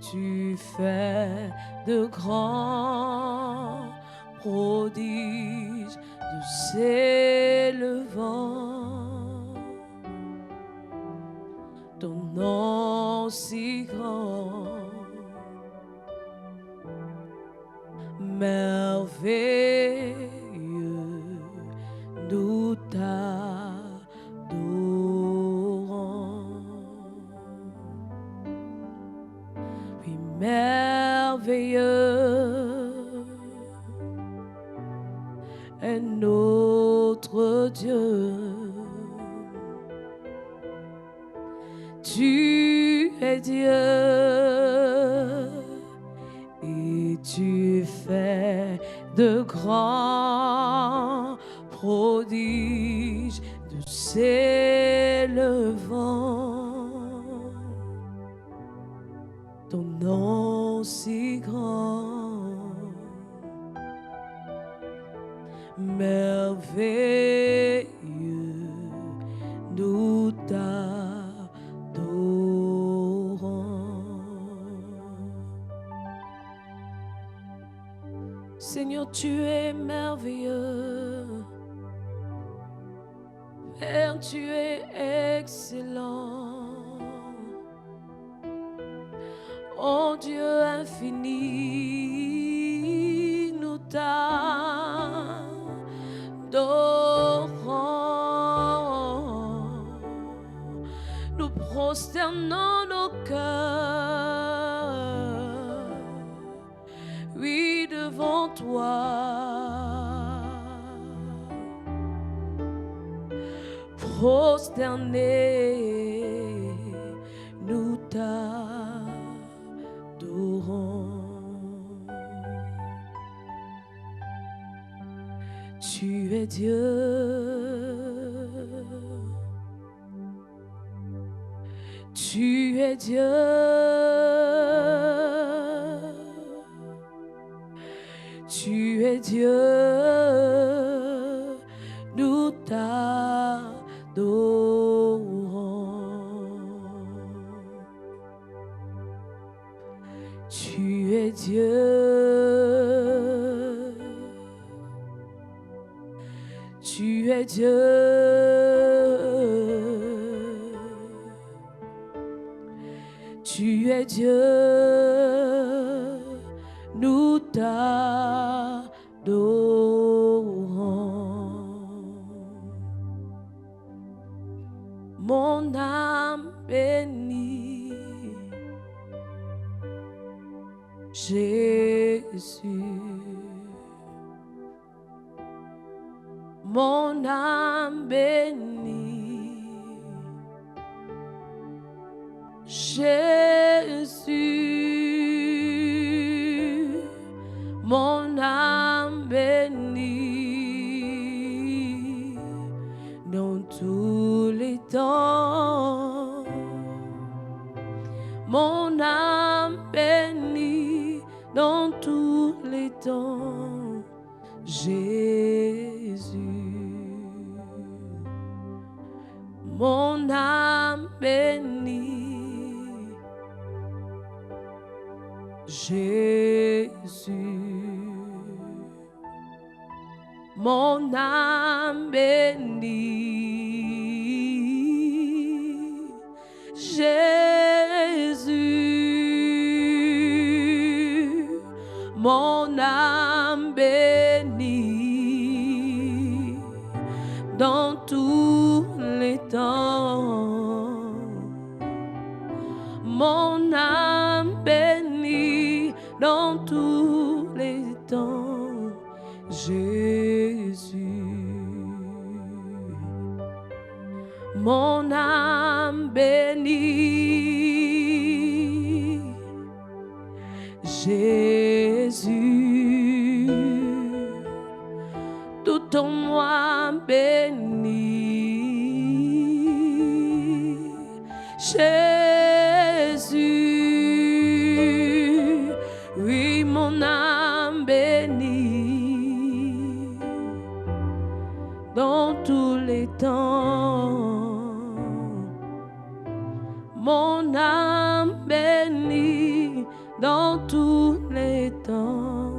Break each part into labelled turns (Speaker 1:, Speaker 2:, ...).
Speaker 1: tu fais de grands prodiges de s'élevant. Ton nom si grand, merveilleux, nous t'adorons. Oui, merveilleux est notre Dieu. Tu es Dieu et tu fais de grands prodiges de s'élevant. Ton nom si grand, merveilleux, nous Seigneur, tu es merveilleux. Père, tu es excellent. Oh Dieu infini, nous t'adorons. Nous prosternons nos cœurs, oui, devant toi. Prosternés, nous t'adorons. Tu es Dieu. Tu es Dieu. Tu es Dieu, nous t'adorons. Tu es Dieu. Tu es Dieu. Tu es Dieu, nous t'adorons. Mon âme bénit Jésus. Mon âme bénit Jésus. Mon âme bénit dans tous les temps. Mon âme bénit dans tous les temps. Jésus. Mon âme bénit Jésus. Mon âme bénit Jésus. Mon âme bénit dans tous les temps. Mon âme bénit dans tous les temps. Jésus. Mon âme bénit Jésus. Tout en moi bénit Jésus. Oui, mon âme bénit dans tous les temps. Mon âme bénit dans tous les temps,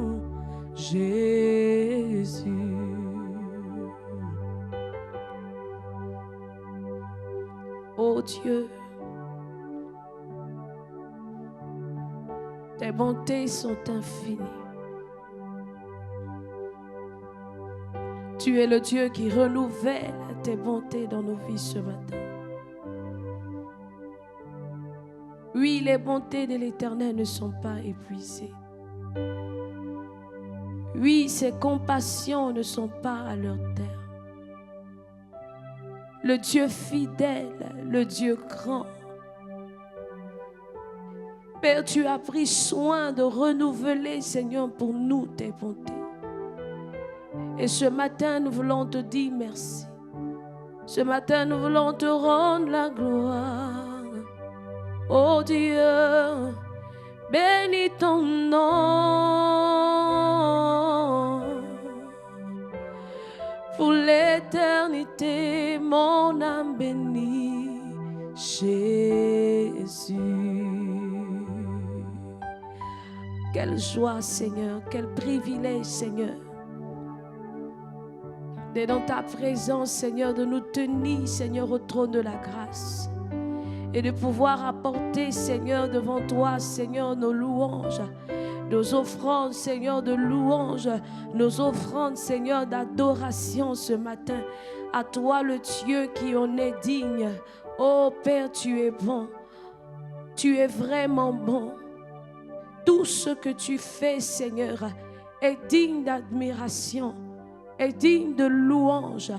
Speaker 1: Jésus. Oh Dieu, tes bontés sont infinies. Tu es le Dieu qui renouvelle tes bontés dans nos vies ce matin. Oui, les bontés de l'Éternel ne sont pas épuisées. Oui, ses compassions ne sont pas à leur terme. Le Dieu fidèle, le Dieu grand. Père, tu as pris soin de renouveler, Seigneur, pour nous tes bontés. Et ce matin, nous voulons te dire merci. Ce matin, nous voulons te rendre la gloire. Oh Dieu, bénis ton nom. Pour l'éternité, mon âme bénit Jésus. Quelle joie, Seigneur, quel privilège, Seigneur, d'être dans ta présence, Seigneur, de nous tenir, Seigneur, au trône de la grâce. Et de pouvoir apporter, Seigneur, devant toi, Seigneur, nos louanges, nos offrandes, Seigneur, de louanges, nos offrandes, Seigneur, d'adoration ce matin. À toi, le Dieu qui en est digne. Oh Père, tu es bon. Tu es vraiment bon. Tout ce que tu fais, Seigneur, est digne d'admiration, est digne de louange.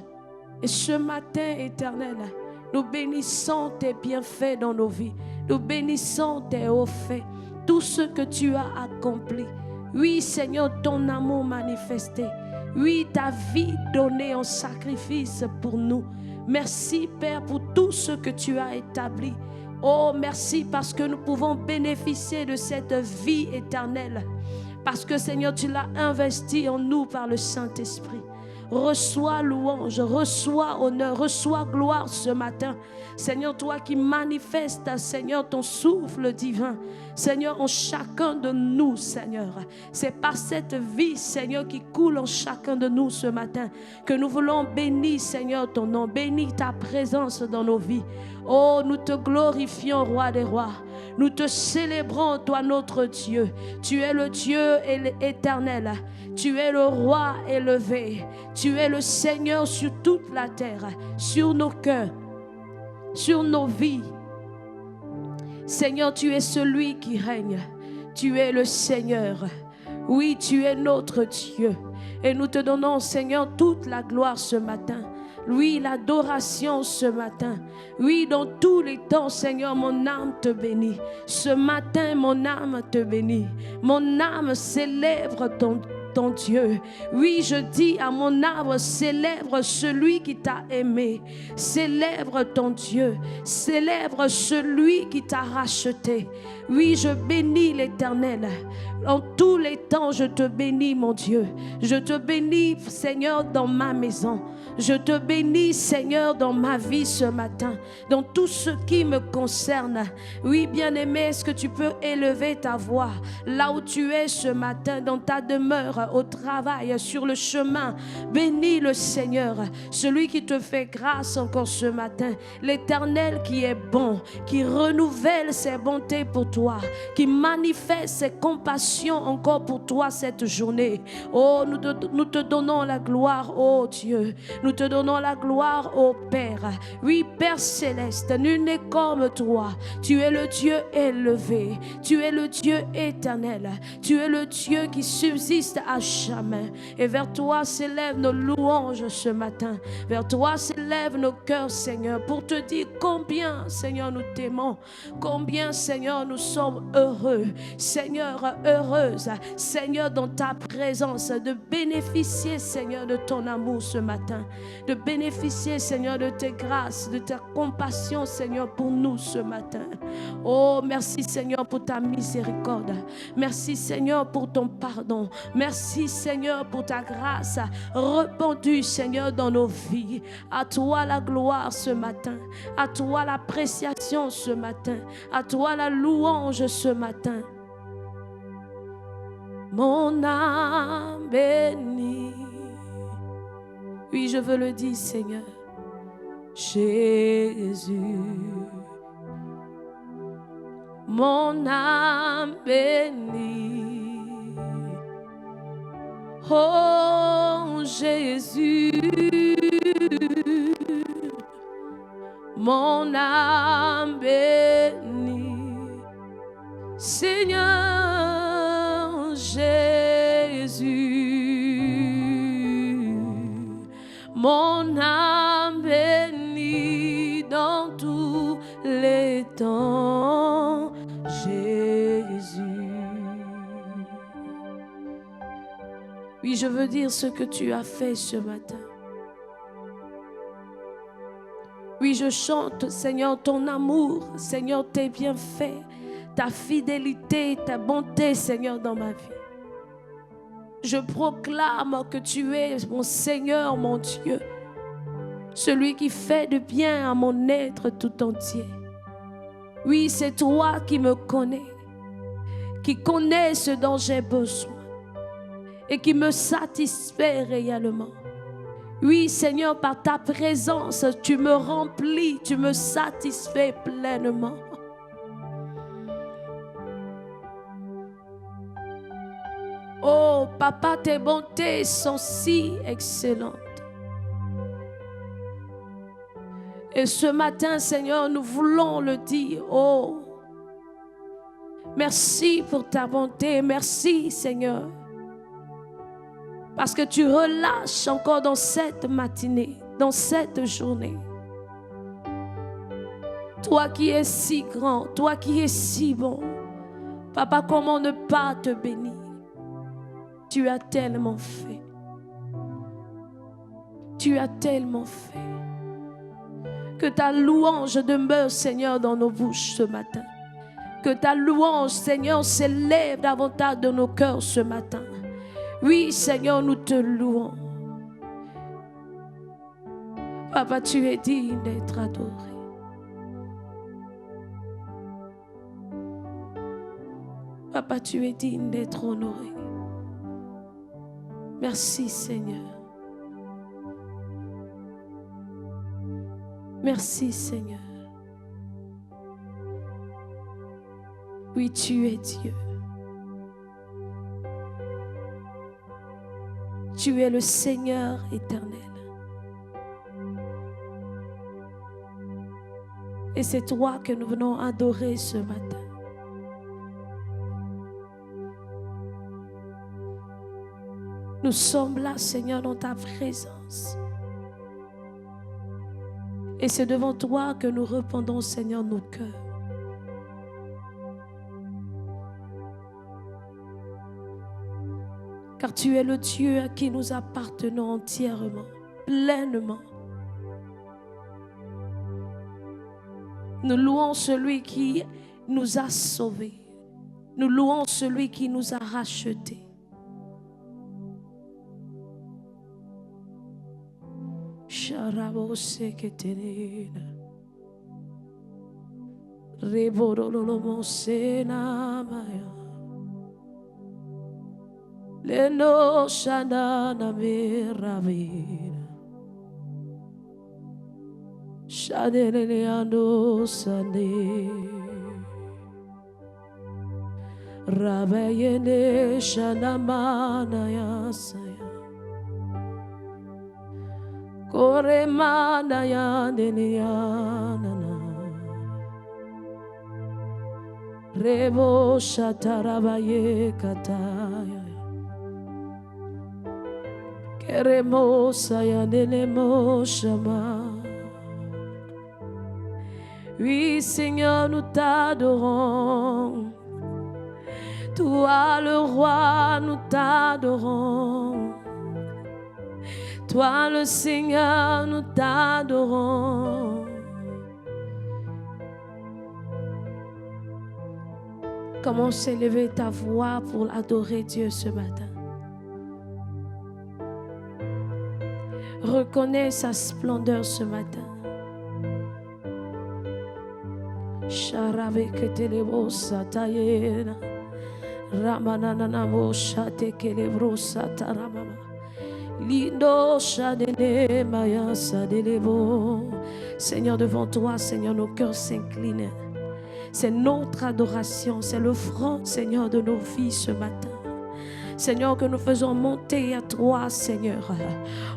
Speaker 1: Et ce matin, Éternel, nous bénissons tes bienfaits dans nos vies. Nous bénissons tes hauts faits. Tout ce que tu as accompli. Oui, Seigneur, ton amour manifesté. Oui, ta vie donnée en sacrifice pour nous. Merci, Père, pour tout ce que tu as établi. Oh, merci parce que nous pouvons bénéficier de cette vie éternelle. Parce que, Seigneur, tu l'as investi en nous par le Saint-Esprit. Reçois louange, reçois honneur, reçois gloire ce matin. Seigneur, toi qui manifestes, Seigneur, ton souffle divin. Seigneur, en chacun de nous, Seigneur. C'est par cette vie, Seigneur, qui coule en chacun de nous ce matin que nous voulons bénir, Seigneur, ton nom. Bénis ta présence dans nos vies. Oh, nous te glorifions, Roi des rois. Nous te célébrons, toi notre Dieu. Tu es le Dieu éternel. Tu es le roi élevé. Tu es le Seigneur sur toute la terre, sur nos cœurs, sur nos vies. Seigneur, tu es celui qui règne. Tu es le Seigneur. Oui, tu es notre Dieu. Et nous te donnons, Seigneur, toute la gloire ce matin. Oui, l'adoration ce matin. Oui, dans tous les temps, Seigneur, mon âme te bénit. Ce matin, mon âme te bénit. Mon âme célèbre ton Dieu. Oui, je dis à mon âme, célèbre celui qui t'a aimé. Célèbre ton Dieu. Célèbre celui qui t'a racheté. Oui, je bénis l'Éternel. En tous les temps, je te bénis, mon Dieu. Je te bénis, Seigneur, dans ma maison. Je te bénis, Seigneur, dans ma vie ce matin, dans tout ce qui me concerne. Oui, bien-aimé, est-ce que tu peux élever ta voix là où tu es ce matin, dans ta demeure, au travail, sur le chemin? Bénis le Seigneur, celui qui te fait grâce encore ce matin, l'Éternel qui est bon, qui renouvelle ses bontés pour toi, qui manifeste ses compassions encore pour toi cette journée. Oh, nous te donnons la gloire, oh Dieu. Nous te donnons la gloire, ô Père. Oui, Père céleste, nul n'est comme toi. Tu es le Dieu élevé. Tu es le Dieu éternel. Tu es le Dieu qui subsiste à jamais. Et vers toi s'élèvent nos louanges ce matin. Vers toi s'élèvent nos cœurs, Seigneur, pour te dire combien, Seigneur, nous t'aimons. Combien, Seigneur, nous sommes heureux. Seigneur, heureuse. Seigneur, dans ta présence, de bénéficier, Seigneur, de ton amour ce matin. De bénéficier, Seigneur, de tes grâces, de ta compassion, Seigneur, pour nous ce matin. Oh, merci, Seigneur, pour ta miséricorde. Merci, Seigneur, pour ton pardon. Merci, Seigneur, pour ta grâce répandue, Seigneur, dans nos vies. À toi la gloire ce matin. À toi l'appréciation ce matin. À toi la louange ce matin. mon âme bénit. Oui, je veux le dire, Seigneur. Jésus, mon âme bénit. Oh Jésus, mon âme bénit. Seigneur Jésus, mon âme bénit dans tous les temps. Jésus. Oui, je veux dire ce que tu as fait ce matin. Oui, je chante, Seigneur, ton amour, Seigneur, tes bienfaits, ta fidélité, ta bonté, Seigneur, dans ma vie. Je proclame que tu es mon Seigneur, mon Dieu, celui qui fait de bien à mon être tout entier. Oui, c'est toi qui me connais, qui connais ce dont j'ai besoin et qui me satisfait réellement. Oui, Seigneur, par ta présence, tu me remplis, tu me satisfais pleinement. Oh, Papa, tes bontés sont si excellentes. Et ce matin, Seigneur, nous voulons le dire. Oh, merci pour ta bonté. Merci, Seigneur. Parce que tu relâches encore dans cette matinée, dans cette journée. Toi qui es si grand, toi qui es si bon. Papa, comment ne pas te bénir? Tu as tellement fait. Tu as tellement fait. Que ta louange demeure, Seigneur, dans nos bouches ce matin. Que ta louange, Seigneur, s'élève davantage de nos cœurs ce matin. Oui, Seigneur, nous te louons. Papa, tu es digne d'être adoré. Papa, tu es digne d'être honoré. Merci, Seigneur. Merci, Seigneur. Oui, tu es Dieu. Tu es le Seigneur éternel. Et c'est toi que nous venons adorer ce matin. Nous sommes là, Seigneur, dans ta présence. Et c'est devant toi que nous répandons, Seigneur, nos cœurs. Car tu es le Dieu à qui nous appartenons entièrement, pleinement. Nous louons celui qui nous a sauvés. Nous louons celui qui nous a rachetés. Leno shanana miravina shadele ando sande rabayene shanamana yasaya kore mana yaneliana rebo shatarabaye kataya Keremosa yanelemo shama. Oui, Seigneur, nous t'adorons. Toi, le roi, nous t'adorons. Toi, le Seigneur, nous t'adorons. Comment s'élever ta voix pour adorer Dieu ce matin? Reconnais sa splendeur ce matin. Sharabe ketelebo satayena Ramananamo shate kelebro sataramama. Lindo shadene maya sadelebo. Seigneur, devant toi, Seigneur, nos cœurs s'inclinent. C'est notre adoration, c'est le front, Seigneur, de nos vies ce matin. Seigneur, que nous faisons monter à toi, Seigneur,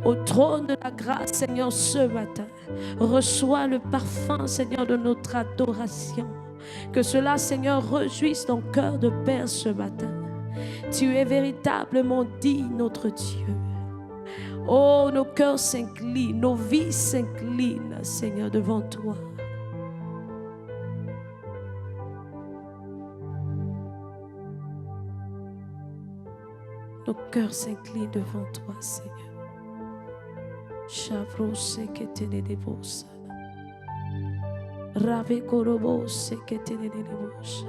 Speaker 1: au trône de la grâce, Seigneur, ce matin. Reçois le parfum, Seigneur, de notre adoration. Que cela, Seigneur, réjouisse ton cœur de Père ce matin. Tu es véritablement digne, notre Dieu. Oh, nos cœurs s'inclinent, nos vies s'inclinent, Seigneur, devant toi. Nos cœurs s'inclinent devant toi, Seigneur. Chavrose que tenedebosa. Rave korobose que tenedebosa.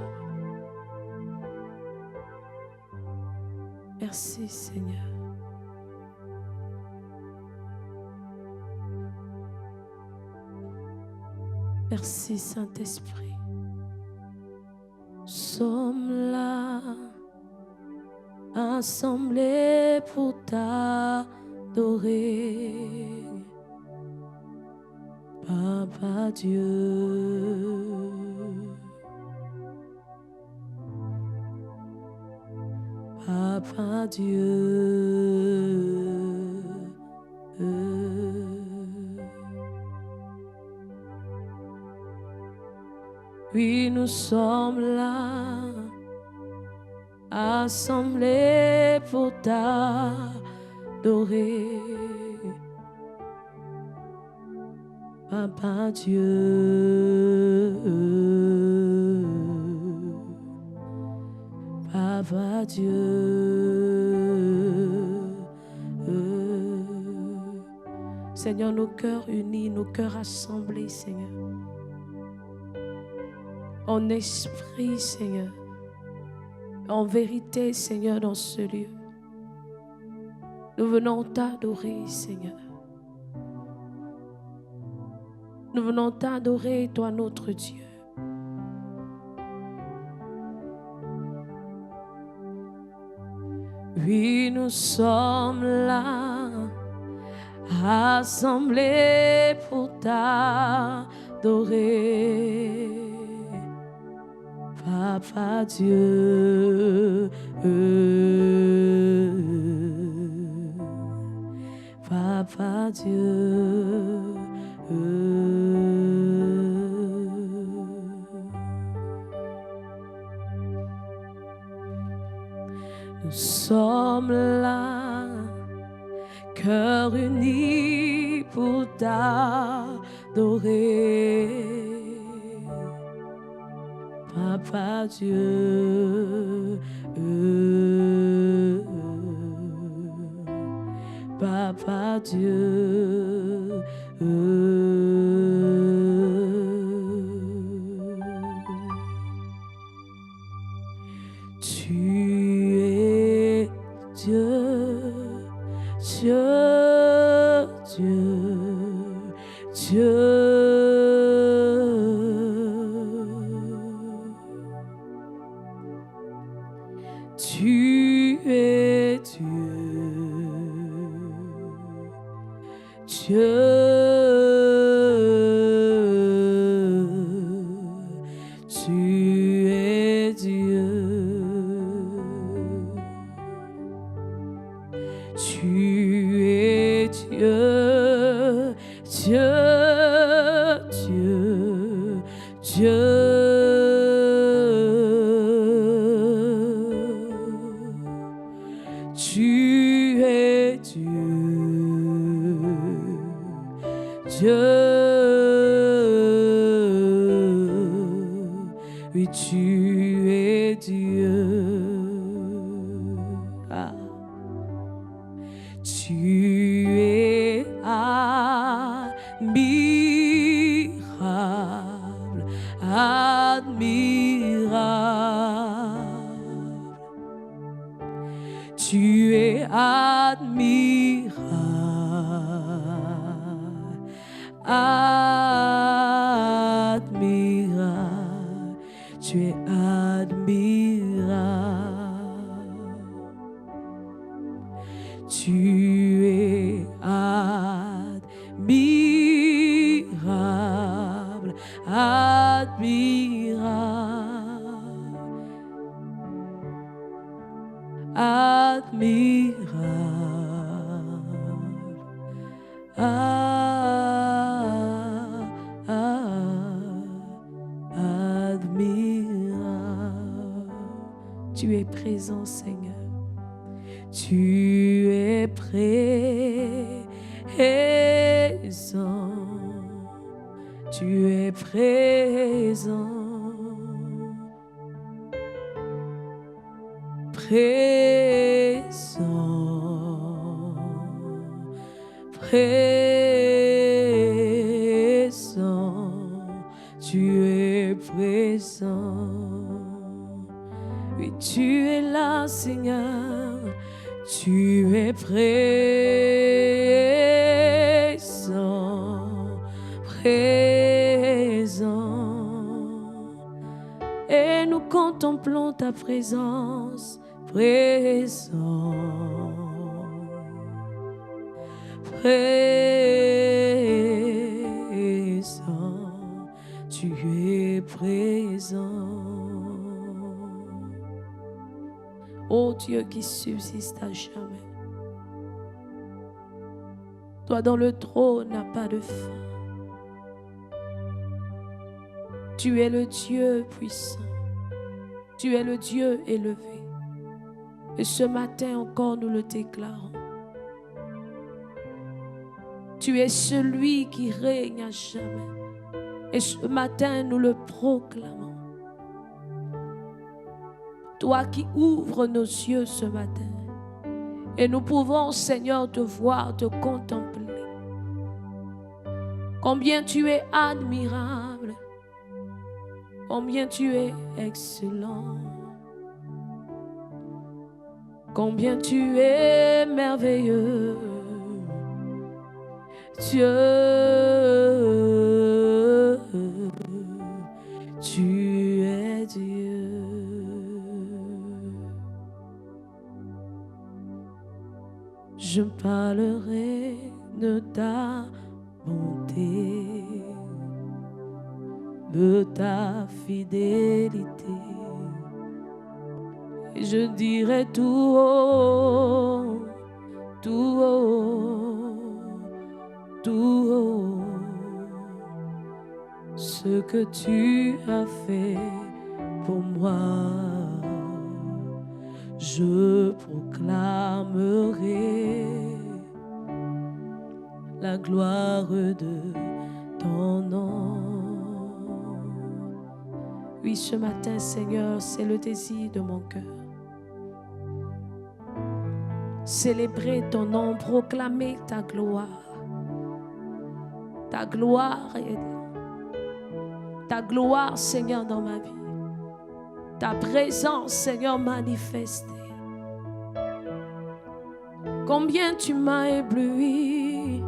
Speaker 1: Merci, Seigneur. Merci, Saint-Esprit. Nous sommes là, assemblés pour t'adorer. Papa Dieu, Papa Dieu, oui, nous sommes là, assemblés pour t'adorer. Papa Dieu, Papa Dieu. Seigneur, nos cœurs unis, nos cœurs assemblés, Seigneur. En esprit, Seigneur. En vérité, Seigneur, dans ce lieu. Nous venons t'adorer, Seigneur. Nous venons t'adorer, toi, notre Dieu. Oui, nous sommes là, assemblés pour t'adorer. Papa Dieu, Papa Dieu. Nous sommes là, cœur uni pour t'adorer. Papa Dieu, Papa Dieu, tu es Dieu, Dieu, Dieu, Dieu. Tu es Dieu, Dieu, tu es Dieu, tu es Dieu, Dieu, Dieu, Dieu. Tu es Dieu, Dieu, oui, tu es Dieu. Ah. Tu es admirable, admirable. Tu es admirable, admirable. Tu es admirable. Admirable. Tu es présent, Seigneur. Tu es présent. Tu es présent. Présent. Présent. Tu es présent. Oui, tu es là, Seigneur. Tu es présent, présent. Et nous contemplons ta présence, présent, présent. Tu es présent. Ô Dieu qui subsiste à jamais. Toi dans le trône n'a pas de fin. Tu es le Dieu puissant. Tu es le Dieu élevé. Et ce matin encore nous le déclarons. Tu es celui qui règne à jamais. Et ce matin nous le proclamons. Toi qui ouvres nos yeux ce matin. Et nous pouvons, Seigneur, te voir, te contempler. Combien tu es admirable. Combien tu es excellent. Combien tu es merveilleux. Dieu, tu es Dieu. Je parlerai de ta bonté, de ta fidélité. Et je dirai tout haut, tout haut, tout haut, ce que tu as fait pour moi. Je proclamerai la gloire de ton nom. Oui, ce matin, Seigneur, c'est le désir de mon cœur. Célébrer ton nom, proclamer ta gloire. Ta gloire est là. Ta gloire, Seigneur, dans ma vie. Ta présence, Seigneur, manifestée. Combien tu m'as ébloui.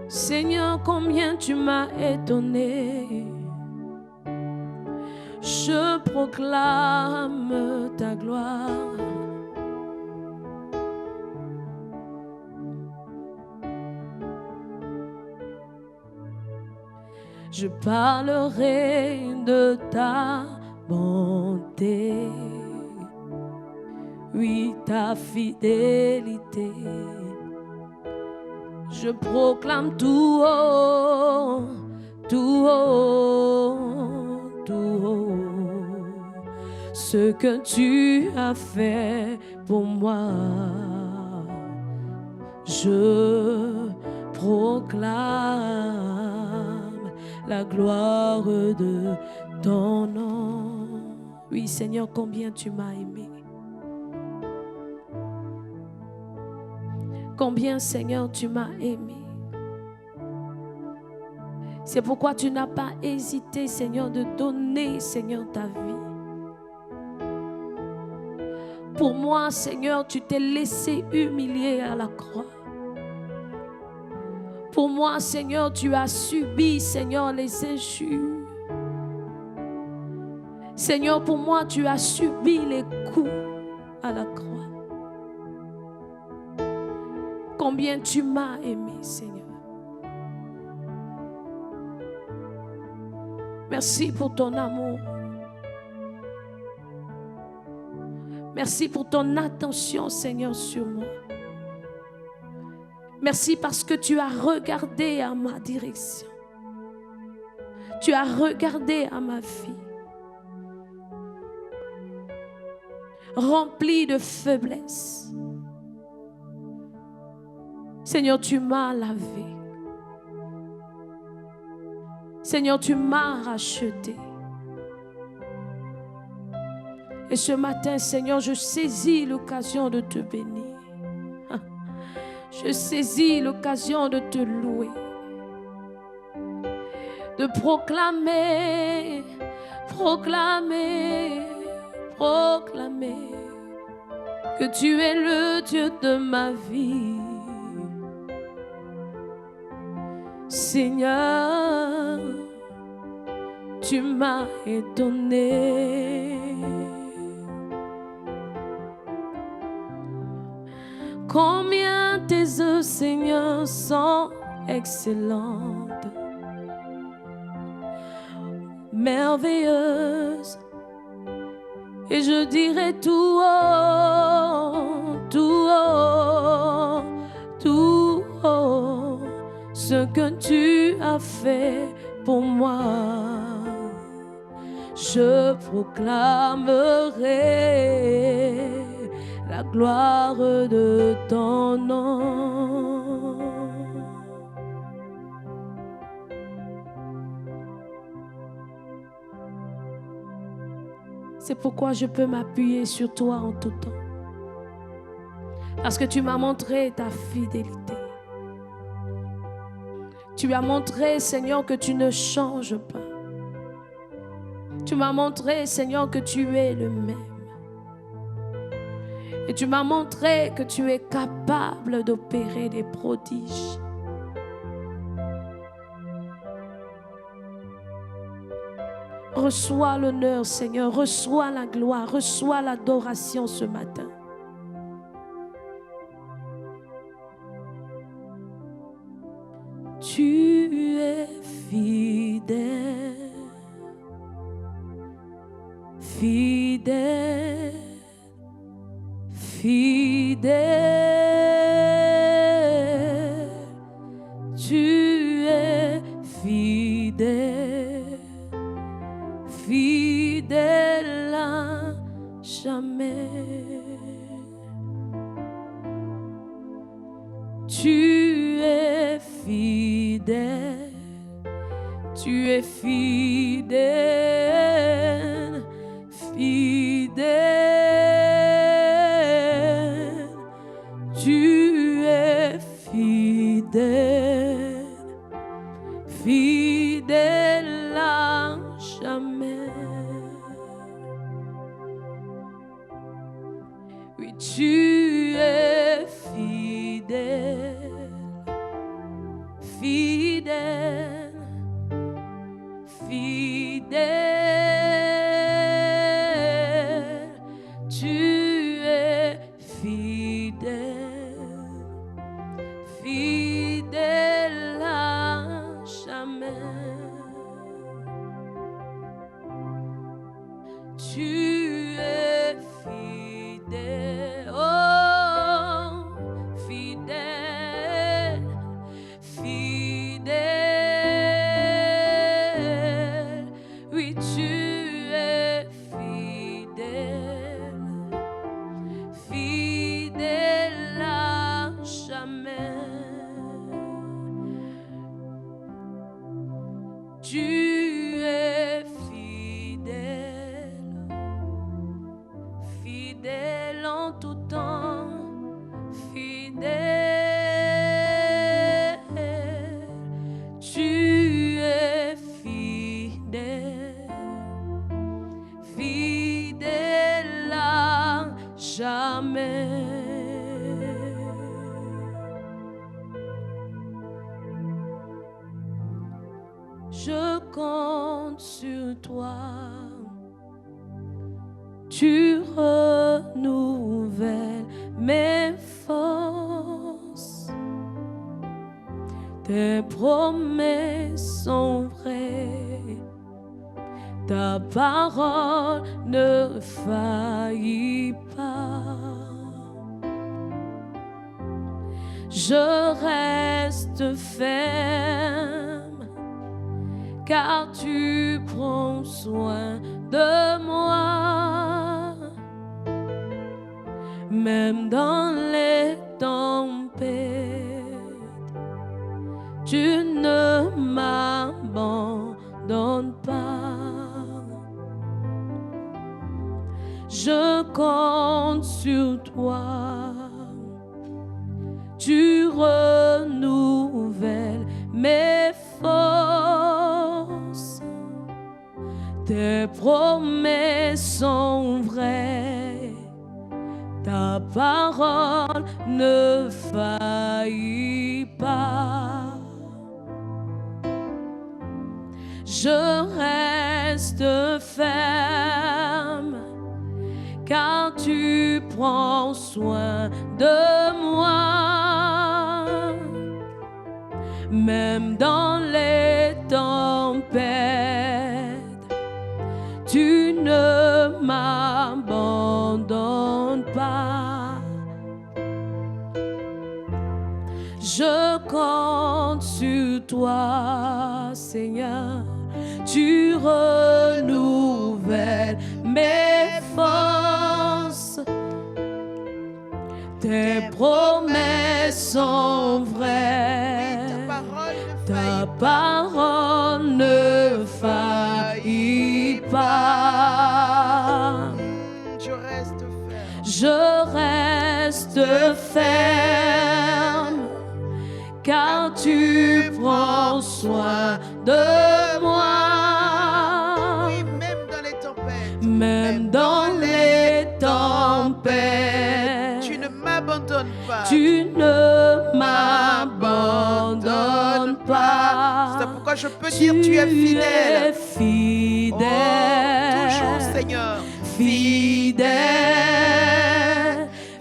Speaker 1: Seigneur, combien tu m'as étonné. Je proclame ta gloire. Je parlerai de ta bonté, oui, ta fidélité. Je proclame tout haut, tout haut, tout haut, ce que tu as fait pour moi. Je proclame la gloire de ton nom. Oui, Seigneur, combien tu m'as aimé. Combien, Seigneur, tu m'as aimé. C'est pourquoi tu n'as pas hésité, Seigneur, de donner, Seigneur, ta vie. Pour moi, Seigneur, tu t'es laissé humilier à la croix. Pour moi, Seigneur, tu as subi, Seigneur, les injures. Seigneur, pour moi, tu as subi les coups à la croix. Combien tu m'as aimé, Seigneur. Merci pour ton amour. Merci pour ton attention, Seigneur, sur moi. Merci parce que tu as regardé à ma direction. Tu as regardé à ma vie. Remplie de faiblesse. Seigneur, tu m'as lavé. Seigneur, tu m'as racheté. Et ce matin, Seigneur, je saisis l'occasion de te bénir. Je saisis l'occasion de te louer. De proclamer, proclamer, proclamer que tu es le Dieu de ma vie. Seigneur, tu m'as étonné. Combien tes œuvres, Seigneur, sont excellentes, merveilleuses. Et je dirai tout haut, tout haut, tout haut, ce que tu as fait pour moi. Je proclamerai la gloire de ton nom. C'est pourquoi je peux m'appuyer sur toi en tout temps. Parce que tu m'as montré ta fidélité. Tu as montré, Seigneur, que tu ne changes pas. Tu m'as montré, Seigneur, que tu es le même. Et tu m'as montré que tu es capable d'opérer des prodiges. Reçois l'honneur, Seigneur. Reçois la gloire. Reçois l'adoration ce matin. Tu es fidèle. Fidèle. Fidèle, tu es fidèle, fidèle à jamais. Tu es fidèle, tu es fidèle, fidèle. Tu es fidèle, fidèle à jamais. Oui, tu es fidèle, fidèle, fidèle. Tu es fidèle. Fidèle à jamais. Tu es fidèle, oh, fidèle, fidèle. Oui, tu es fidèle, fidèle à jamais. Tu es fidèle, fidèle en tout temps, fidèle. Tu es fidèle, fidèle à jamais. Je compte sur toi. Tu renouvelles mes forces. Tes promesses sont vraies. Ta parole ne faillit pas. Je reste ferme, car tu prends soin de moi. Même dans les tempêtes, tu ne m'abandonnes pas. Je compte sur toi. Tu renouvelles mes forces. Tes promesses sont vraies. Ta parole ne faillit pas. Je reste ferme, car tu prends soin de moi. Même dans les tempêtes, tu ne m'abandonnes pas. Je compte sur toi, Seigneur. Tu renouvelles mes forces. Tes promesses sont vraies. Ta parole ne faillit pas. Je reste ferme, car tu prends soin de moi.
Speaker 2: Oui, même dans les tempêtes.
Speaker 1: Même dans les tempêtes,
Speaker 2: tu ne m'abandonnes pas.
Speaker 1: Tu ne m'abandonnes pas.
Speaker 2: C'est pourquoi je peux dire tu es fidèle.
Speaker 1: Fidèle.
Speaker 2: Oh, toujours, Seigneur.
Speaker 1: Fidèle.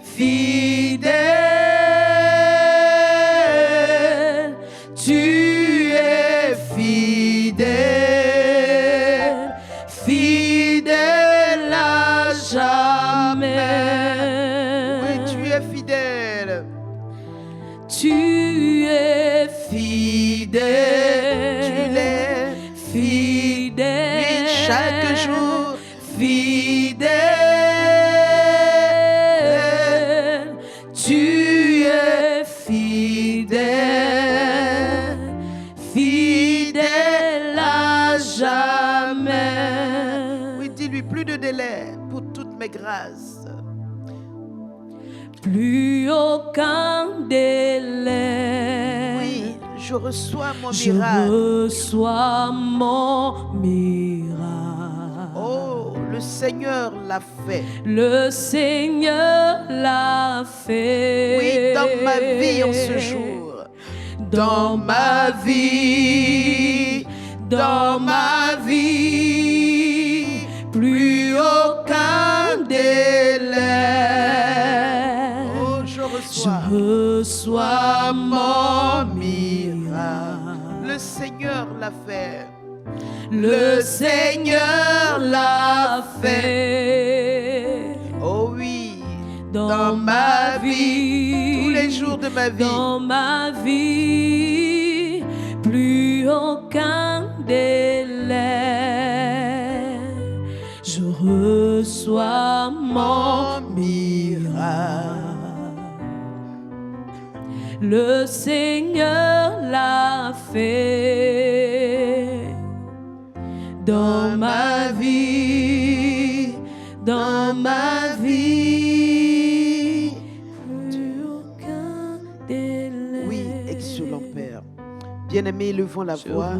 Speaker 1: Fidèle. Tu es fidèle. Fidèle à jamais.
Speaker 2: Oui, tu es fidèle.
Speaker 1: Tu es fidèle.
Speaker 2: Tu l'es.
Speaker 1: Fidèle.
Speaker 2: Oui, chaque jour.
Speaker 1: Fidèle. Tu es fidèle. Fidèle à jamais.
Speaker 2: Oui, dis-lui plus de délai pour toutes mes grâces.
Speaker 1: Plus aucun délai.
Speaker 2: Oui, je reçois mon
Speaker 1: Je
Speaker 2: miracle.
Speaker 1: reçois mon miracle.
Speaker 2: Oh, le Seigneur l'a fait.
Speaker 1: Le Seigneur l'a fait.
Speaker 2: Oui, dans ma vie en ce jour.
Speaker 1: Dans ma vie. Dans ma vie. Plus aucun délai.
Speaker 2: Oh, je reçois.
Speaker 1: Je reçois mon miracle.
Speaker 2: Le Seigneur l'a fait.
Speaker 1: Le Seigneur l'a fait.
Speaker 2: Oh oui.
Speaker 1: Dans ma vie.
Speaker 2: Tous les jours de ma vie.
Speaker 1: Dans ma vie. Plus aucun délai. Je reçois mon miracle. Le Seigneur l'a fait. Dans ma vie. Dans ma vie. Plus aucun délai.
Speaker 2: Oui, excellent Père. Bien-aimés, levons la voix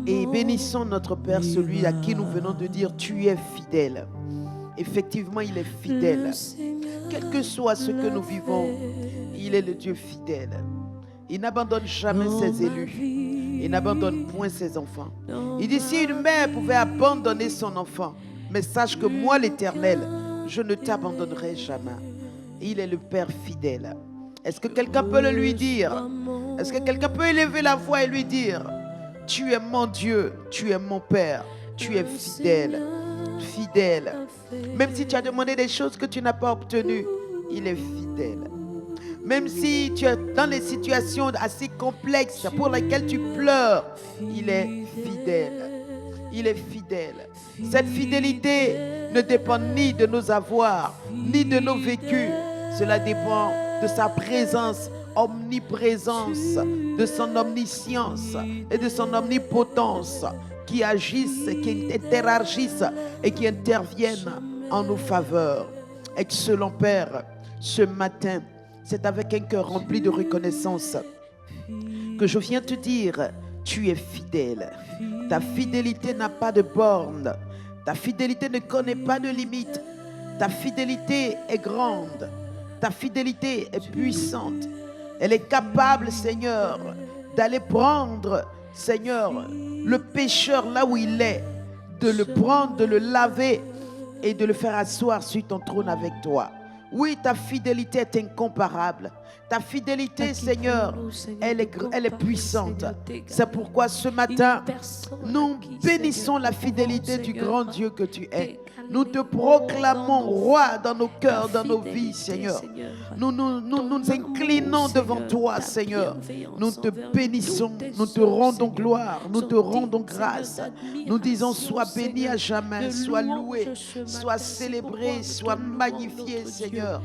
Speaker 2: et bénissons notre Père, celui à qui nous venons de dire tu es fidèle. Effectivement, il est fidèle. Quel que soit ce que nous vivons, il est le Dieu fidèle. Il n'abandonne jamais ses élus. Il n'abandonne point ses enfants. Il dit si une mère pouvait abandonner son enfant, mais sache que moi, l'Éternel, je ne t'abandonnerai jamais. Il est le Père fidèle. Est-ce que quelqu'un peut le lui dire? Est-ce que quelqu'un peut élever la voix et lui dire tu es mon Dieu, tu es mon Père? tu es fidèle. Fidèle. Même si tu as demandé des choses que tu n'as pas obtenues, il est fidèle. Même si tu es dans des situations assez complexes pour lesquelles tu pleures, il est fidèle. Il est fidèle. Cette fidélité ne dépend ni de nos avoirs, ni de nos vécus. Cela dépend de sa présence, omniprésence, de son omniscience et de son omnipotence qui agissent, qui interagissent et qui interviennent en nos faveurs. Excellent Père, ce matin, c'est avec un cœur rempli de reconnaissance que je viens te dire, tu es fidèle. Ta fidélité n'a pas de borne. Ta fidélité ne connaît pas de limite. Ta fidélité est grande. Ta fidélité est puissante. Elle est capable, Seigneur, d'aller prendre, Seigneur, le pécheur là où il est, de le prendre, de le laver et de le faire asseoir sur ton trône avec toi. Oui, ta fidélité est incomparable. Ta fidélité, Seigneur, elle est puissante. C'est pourquoi ce matin, nous bénissons la fidélité du grand Dieu que tu es. Nous te proclamons roi dans nos cœurs, dans nos vies, Seigneur. Nous nous inclinons devant toi, Seigneur. Nous te bénissons, nous te rendons gloire, nous te rendons grâce. Nous disons, sois béni à jamais, sois loué, sois célébré, sois magnifié, Seigneur.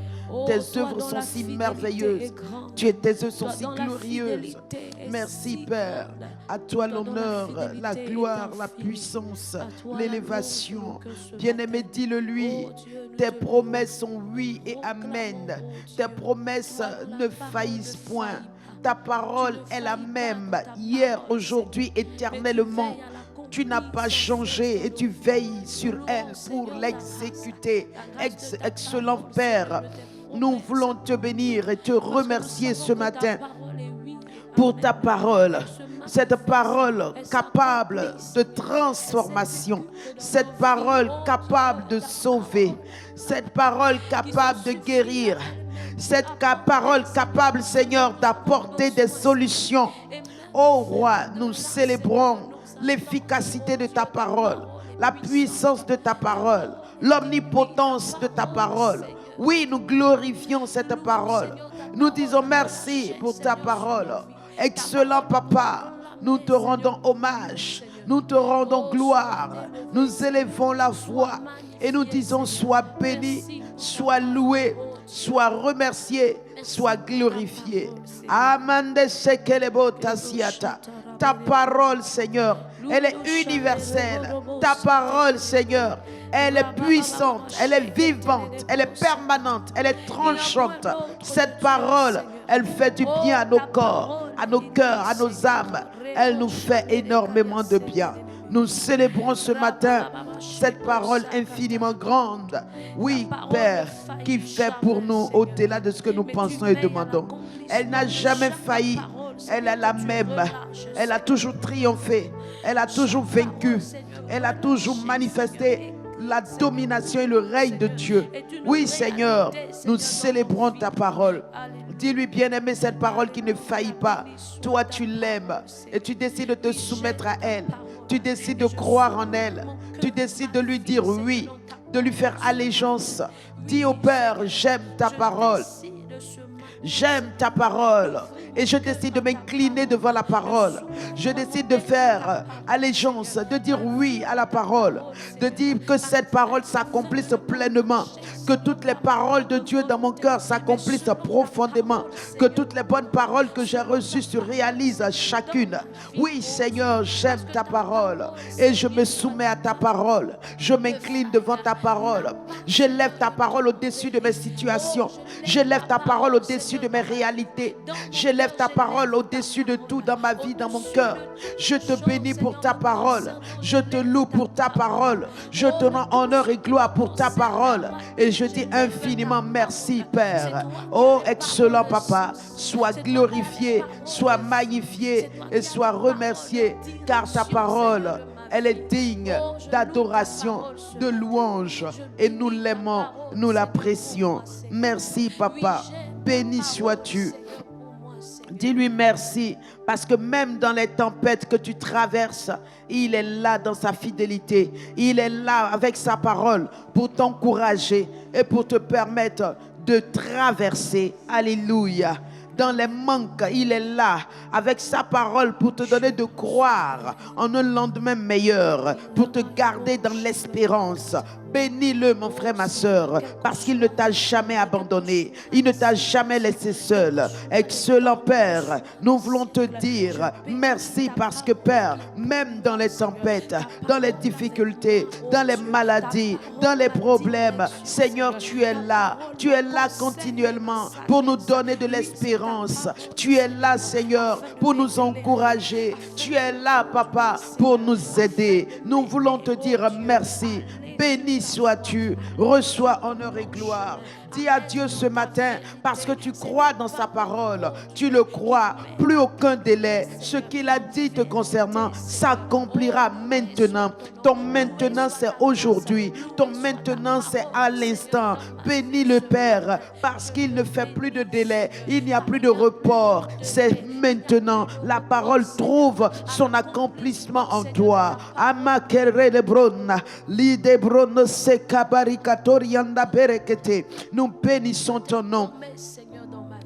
Speaker 2: Tes œuvres sont si merveilleuses. Tes œuvres sont si glorieuses. Merci, Père. À toi l'honneur, la gloire, la puissance, l'élévation. Bien-aimé, dis-le lui. Tes promesses sont oui et amen. Tes promesses ne faillissent point. Ta parole est la même, hier, aujourd'hui, éternellement. Tu n'as pas changé et tu veilles sur elle pour l'exécuter. Excellent Père, nous voulons te bénir et te remercier ce matin pour ta parole. Cette parole capable de transformation, cette parole capable de sauver, cette parole capable de guérir, cette parole capable, Seigneur, d'apporter des solutions. Ô Roi, nous célébrons l'efficacité de ta parole, la puissance de ta parole, l'omnipotence de ta parole. Oui, nous glorifions cette parole. Nous disons merci pour ta parole. Excellent Papa, nous te rendons hommage, nous te rendons gloire, nous élevons la voix et nous disons sois béni, sois loué, sois remercié, sois glorifié. Amande sekelebo tasiata. Ta parole, Seigneur, elle est universelle. Ta parole, Seigneur, elle est puissante, elle est vivante, elle est permanente, elle est tranchante. Cette parole, elle fait du bien à nos corps, à nos cœurs, à nos âmes. Elle nous fait énormément de bien. Nous célébrons ce matin cette parole infiniment grande. Oui, Père, qui fait pour nous au-delà de ce que nous pensons et demandons. Elle n'a jamais failli. Elle est la même. Elle a toujours triomphé. Elle a toujours vaincu. Elle a toujours manifesté la domination et le règne de Dieu. Oui, Seigneur, nous célébrons ta parole. Dis-lui, bien-aimé, cette parole qui ne faillit pas. Toi, tu l'aimes et tu décides de te soumettre à elle. Tu décides de croire en elle. Tu décides de lui dire oui, de lui faire allégeance. Dis au Père, j'aime ta parole. J'aime ta parole et je décide de m'incliner devant la parole. Je décide de faire allégeance, de dire oui à la parole, de dire que cette parole s'accomplisse pleinement, que toutes les paroles de Dieu dans mon cœur s'accomplissent profondément, que toutes les bonnes paroles que j'ai reçues se réalisent chacune. Oui, Seigneur, j'aime ta parole et je me soumets à ta parole. Je m'incline devant ta parole. J'élève ta parole au-dessus de mes situations. J'élève ta parole au-dessus de mes réalités. J'élève ta parole au-dessus de tout dans ma vie, dans mon cœur. Je te bénis pour ta parole. Je te loue pour ta parole. Je te rends honneur et gloire pour ta parole. Et je dis infiniment merci, Père. Oh, excellent Papa, sois glorifié, sois magnifié et sois remercié, car ta parole, elle est digne d'adoration, de louange. Et nous l'aimons, nous l'apprécions. Merci, Papa. Béni sois-tu. Dis-lui merci, parce que même dans les tempêtes que tu traverses, il est là dans sa fidélité. Il est là avec sa parole pour t'encourager et pour te permettre de traverser. Alléluia. Dans les manques, il est là avec sa parole pour te donner de croire en un lendemain meilleur, pour te garder dans l'espérance. Bénis-le, mon frère, ma soeur, parce qu'il ne t'a jamais abandonné. Il ne t'a jamais laissé seul. Excellent Père, nous voulons te dire merci parce que Père, même dans les tempêtes, dans les difficultés, dans les maladies, dans les problèmes, Seigneur, tu es là. Tu es là continuellement pour nous donner de l'espérance. Tu es là, Seigneur, pour nous encourager. Tu es là, Papa, pour nous aider. Nous voulons te dire merci. Béni sois-tu, reçois honneur et gloire. Dis à Dieu ce matin, parce que tu crois dans sa parole, tu le crois, plus aucun délai. Ce qu'il a dit te concernant s'accomplira maintenant. Ton maintenant, c'est aujourd'hui. Ton maintenant, c'est à l'instant. Bénis le Père, parce qu'il ne fait plus de délai. Il n'y a plus de report. C'est maintenant. La parole trouve son accomplissement en toi. Amakere de brona, l'ide brono se kabarikatorianda berekete. Nous bénissons ton nom.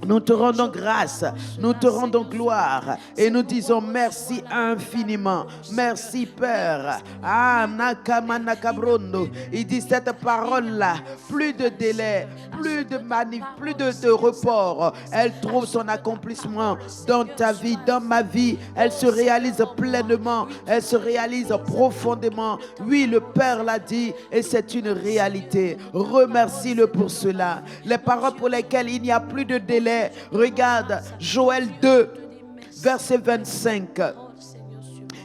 Speaker 2: Nous te rendons grâce, nous te rendons gloire et nous disons merci infiniment. Merci Père. Ah, Nakamanakabrondo. Il dit cette parole-là, plus de délai, plus de report. Elle trouve son accomplissement dans ta vie, dans ma vie. Elle se réalise pleinement, elle se réalise profondément. Oui, le Père l'a dit et c'est une réalité. Remercie-le pour cela. Les paroles pour lesquelles il n'y a plus de délai. Regarde Joël 2, verset 25.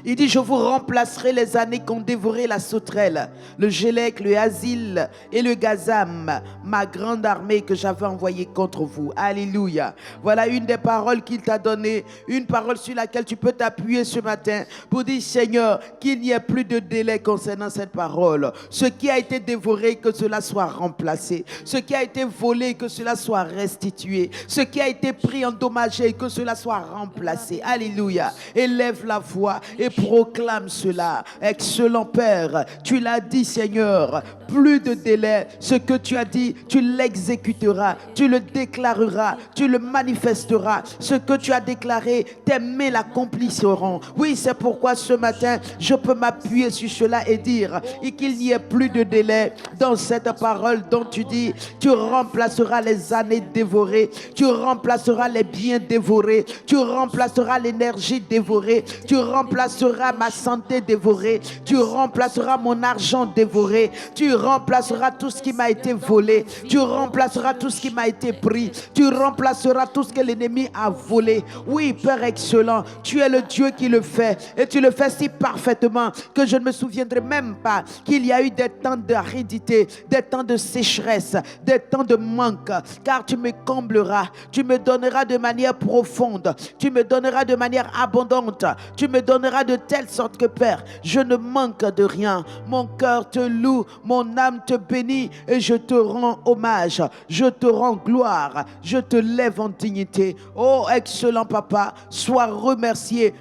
Speaker 2: Il dit, je vous remplacerai les années qu'ont dévoré la sauterelle, le gélec, le asile et le gazam, ma grande armée que j'avais envoyée contre vous. Alléluia. Voilà une des paroles qu'il t'a données, une parole sur laquelle tu peux t'appuyer ce matin pour dire, Seigneur, qu'il n'y ait plus de délai concernant cette parole. Ce qui a été dévoré, que cela soit remplacé. Ce qui a été volé, que cela soit restitué. Ce qui a été pris, endommagé, que cela soit remplacé. Alléluia. Élève la voix et proclame cela. Excellent Père, tu l'as dit Seigneur, plus de délai. Ce que tu as dit, tu l'exécuteras, tu le déclareras, tu le manifesteras. Ce que tu as déclaré, tes mains l'accompliront. Oui, c'est pourquoi ce matin, je peux m'appuyer sur cela et dire qu'il n'y ait plus de délai dans cette parole dont tu dis, tu remplaceras les années dévorées, tu remplaceras les biens dévorés, tu remplaceras l'énergie dévorée, tu remplaceras ma santé dévorée, tu remplaceras mon argent dévoré, tu remplaceras tout ce qui m'a été volé, tu remplaceras tout ce qui m'a été pris, tu remplaceras tout ce que l'ennemi a volé. Oui, Père excellent, tu es le Dieu qui le fait et tu le fais si parfaitement que je ne me souviendrai même pas qu'il y a eu des temps d'aridité, des temps de sécheresse, des temps de manque, car tu me combleras, tu me donneras de manière profonde, tu me donneras de manière abondante, tu me donneras de telle sorte que Père, je ne manque de rien. Mon cœur te loue, mon âme te bénit et je te rends hommage, je te rends gloire, je te lève en dignité. Oh excellent Papa, sois remercié,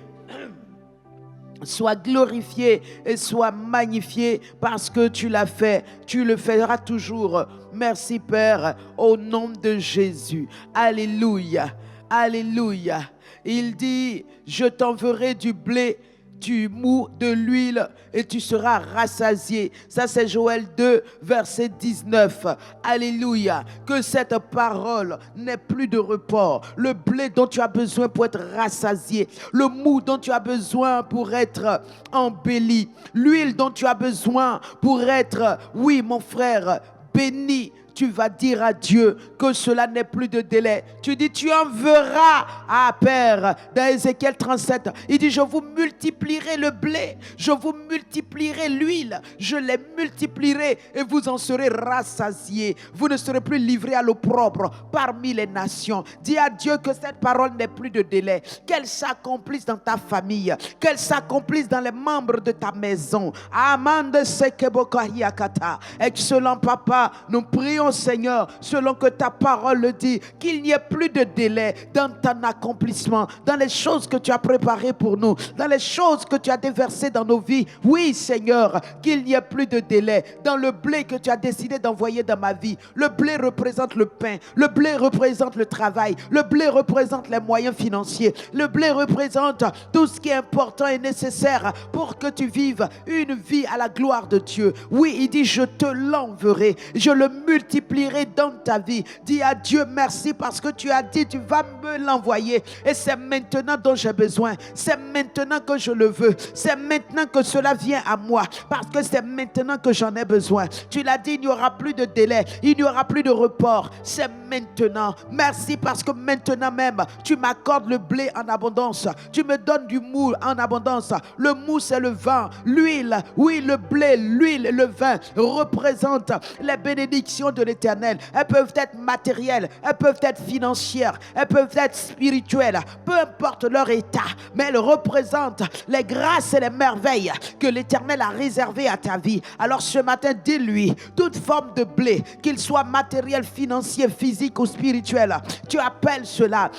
Speaker 2: sois glorifié et sois magnifié parce que tu l'as fait, tu le feras toujours. Merci Père, au nom de Jésus. Alléluia, alléluia. Il dit, je t'enverrai du blé, du mou, de l'huile et tu seras rassasié. Ça c'est Joël 2 verset 19. Alléluia. Que cette parole n'ait plus de report. Le blé dont tu as besoin pour être rassasié, le mou dont tu as besoin pour être embelli, l'huile dont tu as besoin pour être, oui mon frère, béni. Tu vas dire à Dieu que cela n'est plus de délai. Tu dis, tu enverras à Père. Dans Ézéchiel 37, il dit, je vous multiplierai le blé, je vous multiplierai l'huile, je les multiplierai et vous en serez rassasiés. Vous ne serez plus livrés à l'opprobre parmi les nations. Dis à Dieu que cette parole n'est plus de délai. Qu'elle s'accomplisse dans ta famille, qu'elle s'accomplisse dans les membres de ta maison. Amen de Sekebokahiakata. Excellent Papa, nous prions prions, Seigneur, selon que ta parole le dit, qu'il n'y ait plus de délai dans ton accomplissement, dans les choses que tu as préparées pour nous, dans les choses que tu as déversées dans nos vies. Oui, Seigneur, qu'il n'y ait plus de délai dans le blé que tu as décidé d'envoyer dans ma vie. Le blé représente le pain, le blé représente le travail, le blé représente les moyens financiers, le blé représente tout ce qui est important et nécessaire pour que tu vives une vie à la gloire de Dieu. Oui, il dit, je te l'enverrai, je le multiplierai dans ta vie. Dis à Dieu merci parce que tu as dit, tu vas me l'envoyer. Et c'est maintenant dont j'ai besoin. C'est maintenant que je le veux. C'est maintenant que cela vient à moi. Parce que c'est maintenant que j'en ai besoin. Tu l'as dit, il n'y aura plus de délai. Il n'y aura plus de report. C'est maintenant. Merci parce que maintenant même, tu m'accordes le blé en abondance. Tu me donnes du mou en abondance. Le mou, c'est le vin. L'huile, oui, le blé, l'huile, le vin représentent les bénédictions de l'Éternel. Elles peuvent être matérielles, elles peuvent être financières, elles peuvent être spirituelles, peu importe leur état, mais elles représentent les grâces et les merveilles que l'Éternel a réservées à ta vie. Alors ce matin, dis-lui, toute forme de blé, qu'il soit matériel, financier, physique ou spirituel, tu appelles cela.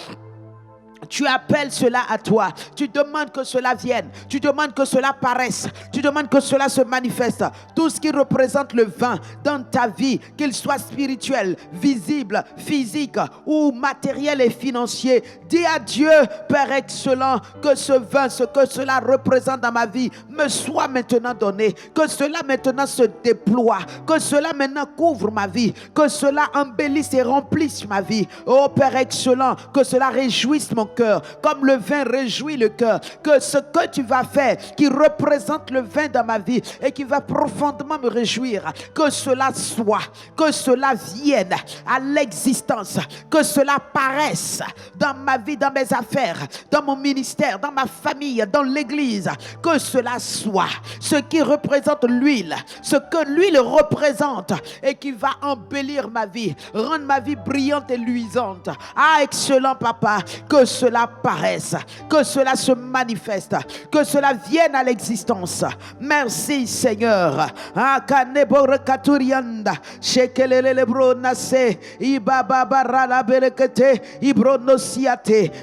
Speaker 2: Tu appelles cela à toi. Tu demandes que cela vienne. Tu demandes que cela paraisse. Tu demandes que cela se manifeste. Tout ce qui représente le vin dans ta vie, qu'il soit spirituel, visible, physique ou matériel et financier, dis à Dieu, Père excellent, que ce vin, ce que cela représente dans ma vie, me soit maintenant donné. Que cela maintenant se déploie. Que cela maintenant couvre ma vie. Que cela embellisse et remplisse ma vie. Oh Père excellent, que cela réjouisse mon cœur, comme le vin réjouit le cœur. Que ce que tu vas faire, qui représente le vin dans ma vie et qui va profondément me réjouir, que cela soit, que cela vienne à l'existence, que cela paraisse dans ma vie, dans mes affaires, dans mon ministère, dans ma famille, dans l'église. Que cela soit ce qui représente l'huile, ce que l'huile représente et qui va embellir ma vie, rendre ma vie brillante et luisante. Ah, excellent Papa, que cela paraisse, que cela se manifeste, que cela vienne à l'existence. Merci Seigneur.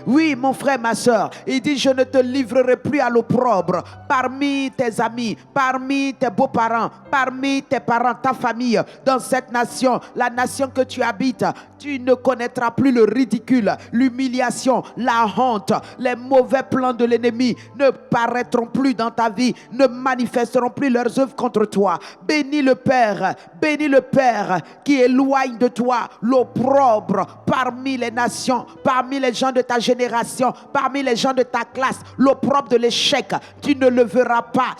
Speaker 2: Oui mon frère, ma soeur, il dit, je ne te livrerai plus à l'opprobre parmi tes amis, parmi tes beaux-parents, parmi tes parents, ta famille, dans cette nation, la nation que tu habites. Tu ne connaîtras plus le ridicule, l'humiliation, la honte. Les mauvais plans de l'ennemi ne paraîtront plus dans ta vie, ne manifesteront plus leurs œuvres contre toi. Bénis le Père qui éloigne de toi l'opprobre parmi les nations, parmi les gens de ta génération, parmi les gens de ta classe, l'opprobre de l'échec. Tu ne le verras pas.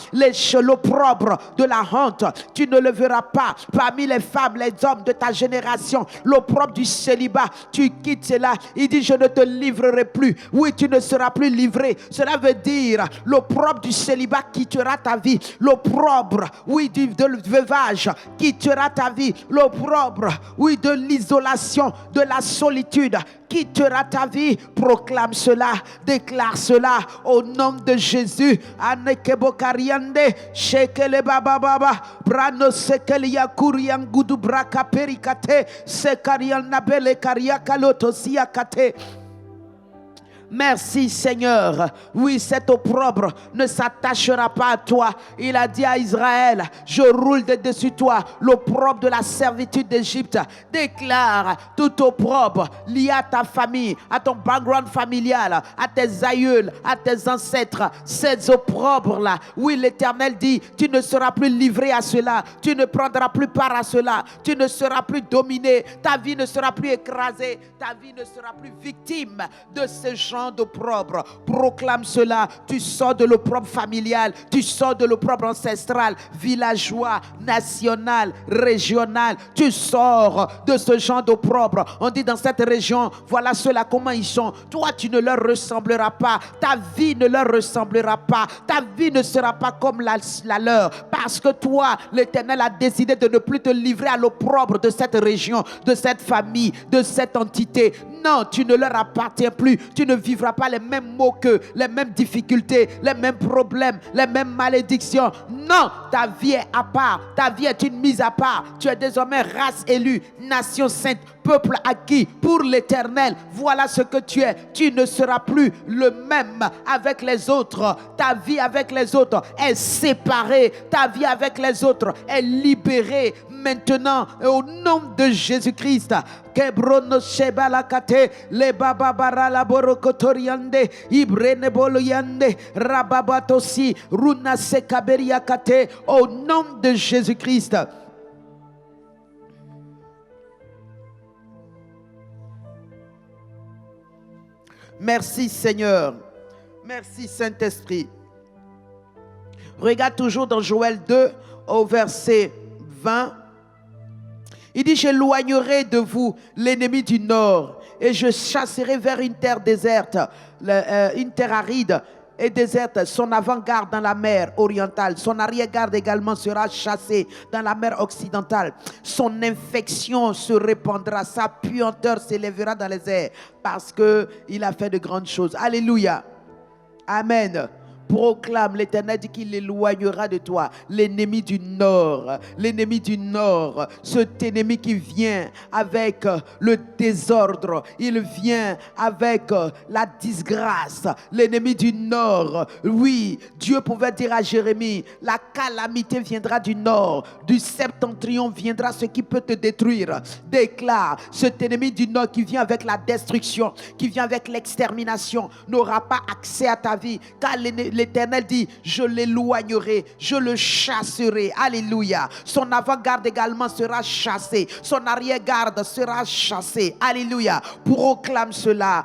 Speaker 2: L'opprobre de la honte, tu ne le verras pas. Parmi les femmes, les hommes de ta génération, l'opprobre du célibat, tu quittes cela. Il dit, je ne te livrerai plus. Oui, tu ne seras plus livré. Cela veut dire l'opprobre du célibat quittera ta vie. L'opprobre, oui, du veuvage quittera ta vie. L'opprobre, oui, de l'isolation, de la solitude quittera ta vie. Proclame cela, déclare cela au nom de Jésus. Anekebokariande, shekele baba baba, brano sekeli yakurian gudu braka perikate, sekarian nabele kariakaloto siakate. Merci Seigneur. Oui, cet opprobre ne s'attachera pas à toi. Il a dit à Israël, je roule de dessus toi l'opprobre de la servitude d'Égypte. Déclare tout opprobre lié à ta famille, à ton background familial, à tes aïeuls, à tes ancêtres. Ces opprobres-là, oui, l'Éternel dit, tu ne seras plus livré à cela. Tu ne prendras plus part à cela. Tu ne seras plus dominé. Ta vie ne sera plus écrasée. Ta vie ne sera plus victime de ce genre d'opprobre. Proclame cela. Tu sors de l'opprobre familial, tu sors de l'opprobre ancestral, villageois, national, régional. Tu sors de ce genre d'opprobre. On dit dans cette région, voilà ceux-là comment ils sont. Toi, tu ne leur ressembleras pas. Ta vie ne leur ressemblera pas. Ta vie ne sera pas comme la leur. Parce que toi, l'Éternel a décidé de ne plus te livrer à l'opprobre de cette région, de cette famille, de cette entité. Non, tu ne leur appartiens plus. Tu ne vivras pas les mêmes maux qu'eux, les mêmes difficultés, les mêmes problèmes, les mêmes malédictions. Non, ta vie est à part. Ta vie est une mise à part. Tu es désormais race élue, nation sainte, peuple acquis pour l'éternel. Voilà ce que tu es. Tu ne seras plus le même avec les autres. Ta vie avec les autres est séparée. Ta vie avec les autres est libérée. Maintenant, au nom de Jésus-Christ, Kebrono Shebalakate, le Bababara Laborokotoriande, Ibrene Boloyande, Rababatosi, Runa Sekaberiakate, au nom de Jésus-Christ. Merci Seigneur. Merci Saint-Esprit. Regarde toujours dans Joël 2 au verset 20. Il dit, j'éloignerai de vous l'ennemi du nord et je chasserai vers une terre déserte, une terre aride et déserte, son avant-garde dans la mer orientale, son arrière-garde également sera chassée dans la mer occidentale. Son infection se répandra, sa puanteur s'élèvera dans les airs parce qu'il a fait de grandes choses. Alléluia. Amen. Proclame, l'Éternel dit qu'il éloignera de toi l'ennemi du nord, cet ennemi qui vient avec le désordre, il vient avec la disgrâce, l'ennemi du nord. Oui, Dieu pouvait dire à Jérémie, la calamité viendra du nord, du septentrion viendra ce qui peut te détruire. Déclare, cet ennemi du nord qui vient avec la destruction, qui vient avec l'extermination, n'aura pas accès à ta vie, car l'Éternel dit, je l'éloignerai, je le chasserai. Alléluia. Son avant-garde également sera chassé. Son arrière-garde sera chassé. Alléluia. Proclame cela.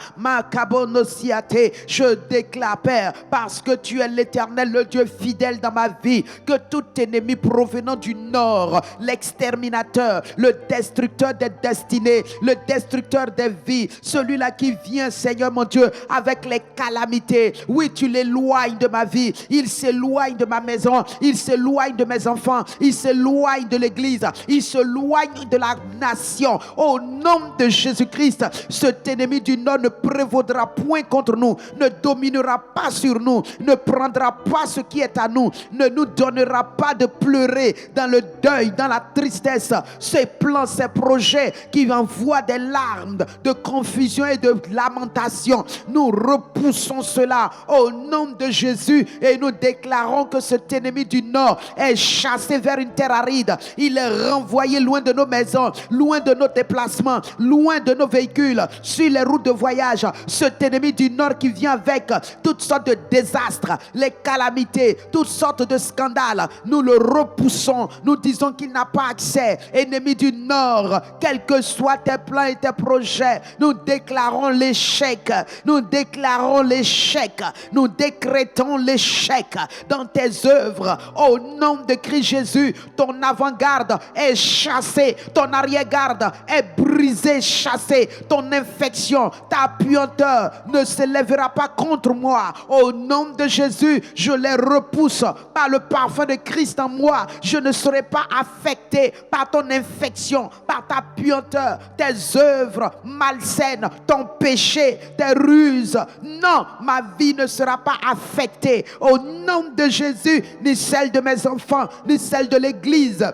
Speaker 2: Je déclare, Père, parce que tu es l'Éternel, le Dieu fidèle dans ma vie, que tout ennemi provenant du nord, l'exterminateur, le destructeur des destinées, le destructeur des vies, celui-là qui vient, Seigneur mon Dieu, avec les calamités. Oui, tu l'éloignes de ma vie, il s'éloigne de ma maison, il s'éloigne de mes enfants, il s'éloigne de l'église, il s'éloigne de la nation. Au nom de Jésus-Christ, cet ennemi du nord ne prévaudra point contre nous, ne dominera pas sur nous, ne prendra pas ce qui est à nous, ne nous donnera pas de pleurer dans le deuil, dans la tristesse. Ses plans, ses projets qui envoient des larmes de confusion et de lamentation, nous repoussons cela au nom de Jésus et nous déclarons que cet ennemi du nord est chassé vers une terre aride. Il est renvoyé loin de nos maisons, loin de nos déplacements, loin de nos véhicules, sur les routes de voyage. Cet ennemi du nord qui vient avec toutes sortes de désastres, les calamités, toutes sortes de scandales, nous le repoussons. Nous disons qu'il n'a pas accès. Ennemi du nord, quels que soient tes plans et tes projets, nous déclarons l'échec. Nous déclarons l'échec. Nous décrétons l'échec dans tes œuvres. Au nom de Christ Jésus, ton avant-garde est chassé, ton arrière-garde est brisé, chassé. Ton infection, ta puanteur ne s'élèvera pas contre moi. Au nom de Jésus, je les repousse par le parfum de Christ en moi. Je ne serai pas affecté par ton infection, par ta puanteur, tes œuvres malsaines, ton péché, tes ruses. Non, ma vie ne sera pas affectée. Au nom de Jésus, ni celle de mes enfants, ni celle de l'Église.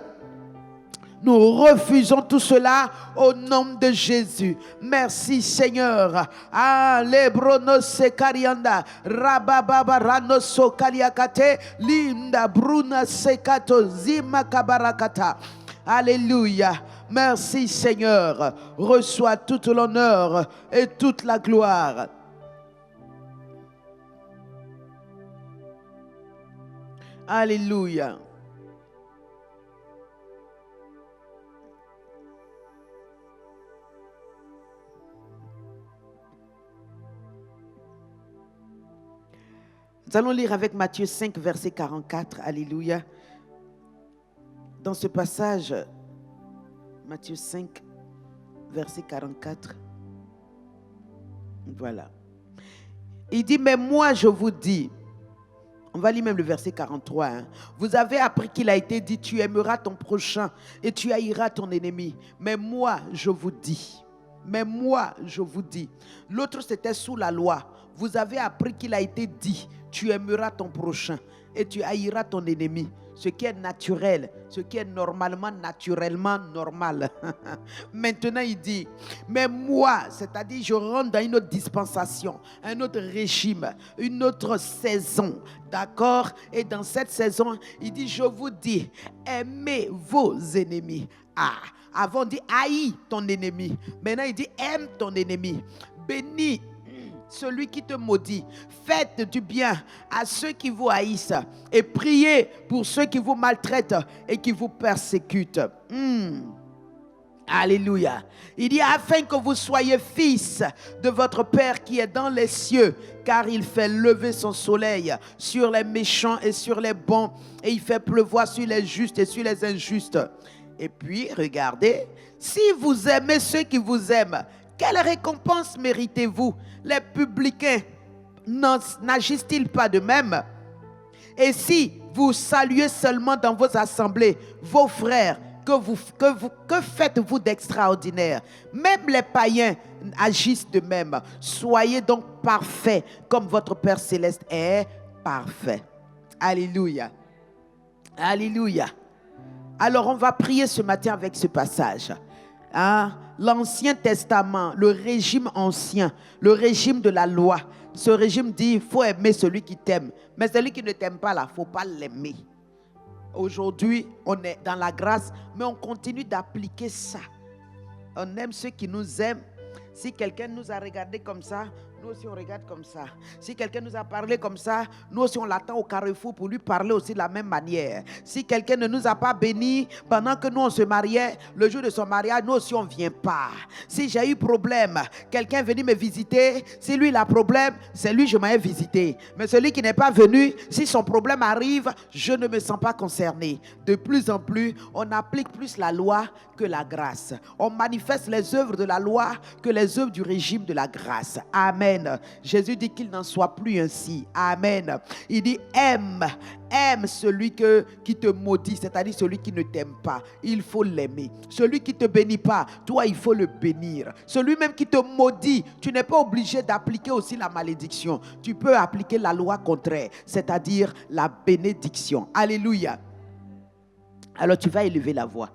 Speaker 2: Nous refusons tout cela au nom de Jésus. Merci Seigneur. Lebronos karianda, rabababa ranoso kaliakate, linda bruna sekato zima kabarakata. Alléluia. Merci Seigneur. Reçois tout l'honneur et toute la gloire. Alléluia. Nous allons lire avec Matthieu 5, verset 44. Alléluia. Dans ce passage, Matthieu 5, verset 44. Voilà. Il dit, mais moi je vous dis, on va lire même le verset 43. Hein. Vous avez appris qu'il a été dit, tu aimeras ton prochain et tu haïras ton ennemi. Mais moi je vous dis, Mais moi, je vous dis, l'autre c'était sous la loi. Vous avez appris qu'il a été dit, tu aimeras ton prochain et tu haïras ton ennemi. Ce qui est naturel, ce qui est naturellement normal. Maintenant, il dit, mais moi, c'est-à-dire je rentre dans une autre dispensation, un autre régime, une autre saison, d'accord? Et dans cette saison, il dit, je vous dis, aimez vos ennemis. Avant, on dit, haïs ton ennemi. Maintenant, il dit, aime ton ennemi. Bénis celui qui te maudit. Faites du bien à ceux qui vous haïssent et priez pour ceux qui vous maltraitent et qui vous persécutent. Alléluia. Il dit afin que vous soyez fils de votre Père qui est dans les cieux, car il fait lever son soleil sur les méchants et sur les bons, et il fait pleuvoir sur les justes et sur les injustes. Et puis, regardez, si vous aimez ceux qui vous aiment, quelle récompense méritez-vous? Les publicains n'agissent-ils pas de même? Et si vous saluez seulement dans vos assemblées vos frères, que faites-vous d'extraordinaire? Même les païens agissent de même. Soyez donc parfaits comme votre Père Céleste est parfait. Alléluia. Alléluia. Alors on va prier ce matin avec ce passage. L'Ancien Testament, le régime ancien, le régime de la loi. Ce régime dit, il faut aimer celui qui t'aime. Mais celui qui ne t'aime pas, il ne faut pas l'aimer. Aujourd'hui, on est dans la grâce, mais on continue d'appliquer ça. On aime ceux qui nous aiment. Si quelqu'un nous a regardé comme ça, nous aussi on regarde comme ça. Si quelqu'un nous a parlé comme ça, nous aussi on l'attend au carrefour pour lui parler aussi de la même manière. Si quelqu'un ne nous a pas bénis pendant que nous on se mariait, le jour de son mariage, nous aussi on ne vient pas. Si j'ai eu problème, quelqu'un est venu me visiter, si lui il a problème, c'est lui je m'ai visité. Mais celui qui n'est pas venu, si son problème arrive, je ne me sens pas concerné. De plus en plus, on applique plus la loi que la grâce. On manifeste les œuvres de la loi que les œuvres du régime de la grâce. Amen. Jésus dit qu'il n'en soit plus ainsi. Amen. Il dit aime celui qui te maudit, c'est-à-dire celui qui ne t'aime pas. Il faut l'aimer. Celui qui ne te bénit pas, toi il faut le bénir. Celui même qui te maudit, tu n'es pas obligé d'appliquer aussi la malédiction. Tu peux appliquer la loi contraire, c'est-à-dire la bénédiction. Alléluia. Alors tu vas élever la voix.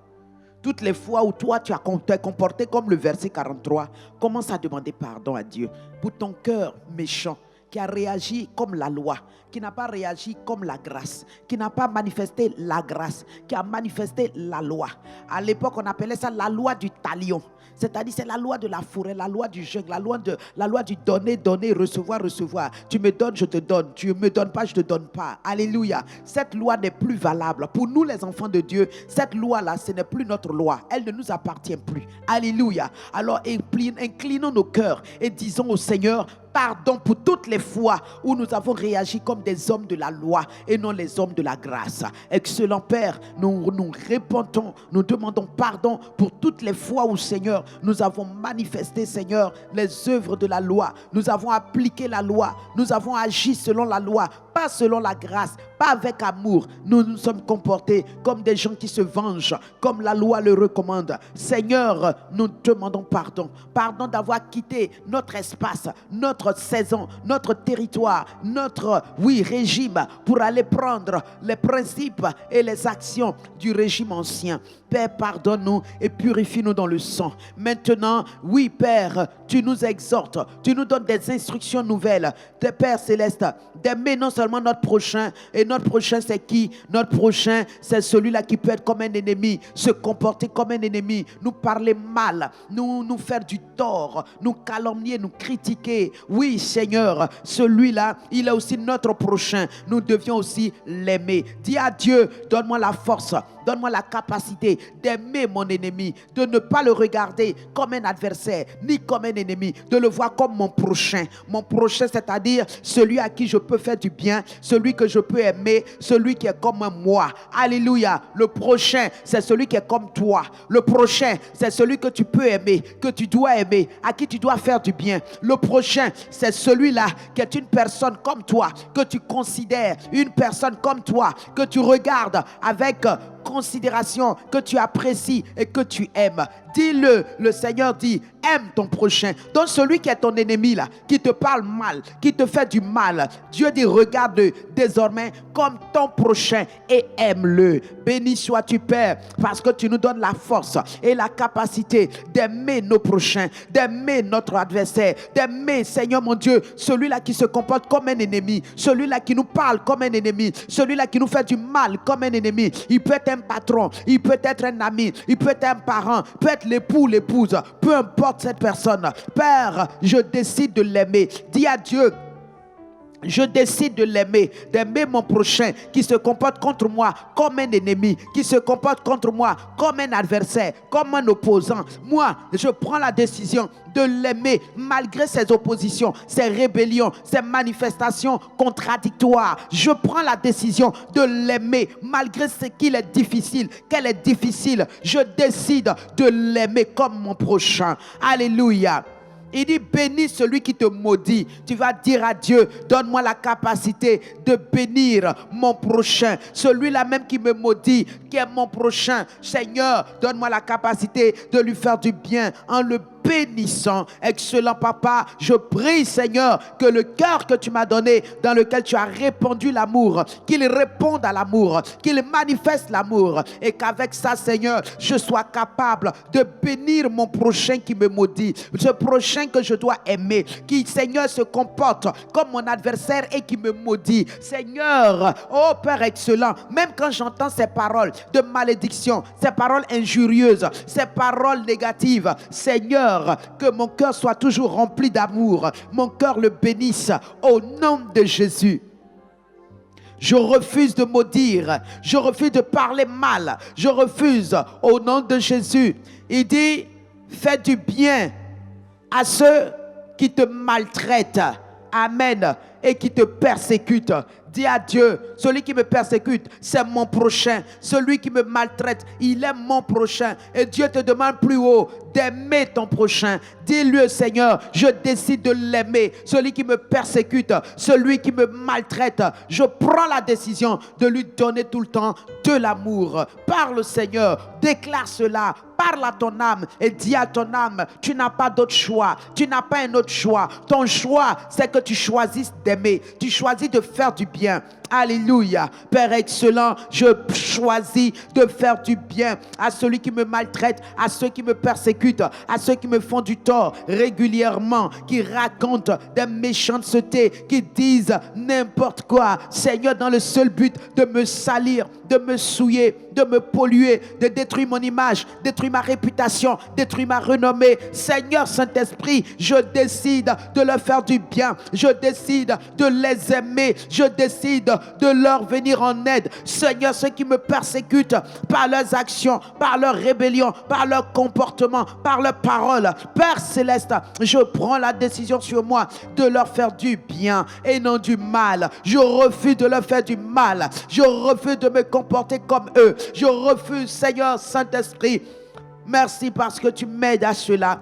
Speaker 2: Toutes les fois où toi tu as comporté comme le verset 43, commence à demander pardon à Dieu pour ton cœur méchant qui a réagi comme la loi, qui n'a pas réagi comme la grâce, qui n'a pas manifesté la grâce, qui a manifesté la loi. À l'époque, on appelait ça la loi du talion. C'est-à-dire, c'est la loi de la forêt, la loi du jungle, la loi du donner, donner, recevoir, recevoir. Tu me donnes, je te donne. Tu ne me donnes pas, je ne te donne pas. Alléluia. Cette loi n'est plus valable. Pour nous, les enfants de Dieu, cette loi-là, ce n'est plus notre loi. Elle ne nous appartient plus. Alléluia. Alors, inclinons nos cœurs et disons au Seigneur, pardon pour toutes les fois où nous avons réagi comme des hommes de la loi et non les hommes de la grâce. Excellent Père, nous répondons, nous demandons pardon pour toutes les fois où, Seigneur, nous avons manifesté, Seigneur, les œuvres de la loi. Nous avons appliqué la loi. Nous avons agi selon la loi, pas selon la grâce, pas avec amour. Nous nous sommes comportés comme des gens qui se vengent, comme la loi le recommande. Seigneur, nous demandons pardon. Pardon d'avoir quitté notre espace, notre saison, notre territoire, notre, régime pour aller prendre les principes et les actions du régime ancien. Père, pardonne-nous et purifie-nous dans le sang. Maintenant, oui, Père, tu nous exhortes, tu nous donnes des instructions nouvelles. Père Céleste, d'aimer non seulement notre prochain, et notre prochain c'est qui? Notre prochain, c'est celui-là qui peut être comme un ennemi, se comporter comme un ennemi, nous parler mal, nous faire du tort, nous calomnier, nous critiquer. Oui, Seigneur, celui-là, il est aussi notre prochain. Nous devions aussi l'aimer. Dis à Dieu, donne-moi la force, donne-moi la capacité d'aimer mon ennemi, de ne pas le regarder comme un adversaire, ni comme un ennemi, de le voir comme mon prochain. Mon prochain, c'est-à-dire celui à qui je peux faire du bien, celui que je peux aimer, celui qui est comme moi. Alléluia. Le prochain, c'est celui qui est comme toi. Le prochain, c'est celui que tu peux aimer, que tu dois aimer, à qui tu dois faire du bien. Le prochain, c'est celui-là qui est une personne comme toi, que tu considères une personne comme toi, que tu regardes avec considération, que tu apprécies et que tu aimes. Dis-le, le Seigneur dit, aime ton prochain. Donc celui qui est ton ennemi là, qui te parle mal, qui te fait du mal, Dieu dit regarde désormais comme ton prochain et aime-le. Béni sois-tu Père, parce que tu nous donnes la force et la capacité d'aimer nos prochains, d'aimer notre adversaire, d'aimer, Seigneur mon Dieu, celui-là qui se comporte comme un ennemi, celui-là qui nous parle comme un ennemi, celui-là qui nous fait du mal comme un ennemi. Il peut être un patron, il peut être un ami, il peut être un parent, peut être l'époux, l'épouse, peu importe cette personne. Père, je décide de l'aimer. Dis à Dieu, je décide de l'aimer, d'aimer mon prochain qui se comporte contre moi comme un ennemi, qui se comporte contre moi comme un adversaire, comme un opposant. Moi, je prends la décision de l'aimer malgré ses oppositions, ses rébellions, ses manifestations contradictoires. Je prends la décision de l'aimer malgré ce qu'il est difficile, qu'elle est difficile. Je décide de l'aimer comme mon prochain. Alléluia. Il dit, bénis celui qui te maudit. Tu vas dire à Dieu, donne-moi la capacité de bénir mon prochain. Celui-là même qui me maudit, qui est mon prochain. Seigneur, donne-moi la capacité de lui faire du bien en le bénissant. Excellent Papa, je prie Seigneur que le cœur que tu m'as donné, dans lequel tu as répandu l'amour, qu'il réponde à l'amour, qu'il manifeste l'amour, et qu'avec ça Seigneur, je sois capable de bénir mon prochain qui me maudit, ce prochain que je dois aimer, qui Seigneur se comporte comme mon adversaire et qui me maudit. Seigneur, oh Père excellent, même quand j'entends ces paroles de malédiction, ces paroles injurieuses, ces paroles négatives, Seigneur, que mon cœur soit toujours rempli d'amour, mon cœur le bénisse au nom de Jésus. Je refuse de maudire, je refuse de parler mal, je refuse au nom de Jésus. Il dit, fais du bien à ceux qui te maltraitent, amen, et qui te persécutent. Dis à Dieu, celui qui me persécute, c'est mon prochain. Celui qui me maltraite, il est mon prochain. Et Dieu te demande plus haut d'aimer ton prochain. Dis-lui, Seigneur, je décide de l'aimer. Celui qui me persécute, celui qui me maltraite, je prends la décision de lui donner tout le temps de l'amour. Parle, Seigneur, déclare cela. Parle à ton âme et dis à ton âme, tu n'as pas d'autre choix. Tu n'as pas un autre choix. Ton choix, c'est que tu choisisses d'aimer. Tu choisis de faire du bien. Alléluia. Père excellent, je choisis de faire du bien à celui qui me maltraite, à ceux qui me persécutent, à ceux qui me font du tort régulièrement, qui racontent des méchancetés, qui disent n'importe quoi. Seigneur, dans le seul but de me salir, de me souiller, de me polluer, de détruire mon image, détruire ma réputation, détruire ma renommée. Seigneur Saint-Esprit, je décide de leur faire du bien. Je décide de les aimer. Je décide de leur venir en aide. Seigneur, ceux qui me persécutent par leurs actions, par leur rébellion, par leur comportement, par leurs paroles. Père Céleste, je prends la décision sur moi de leur faire du bien et non du mal. Je refuse de leur faire du mal. Je refuse de me comporter comme eux. Je refuse, Seigneur Saint-Esprit. Merci parce que tu m'aides à cela.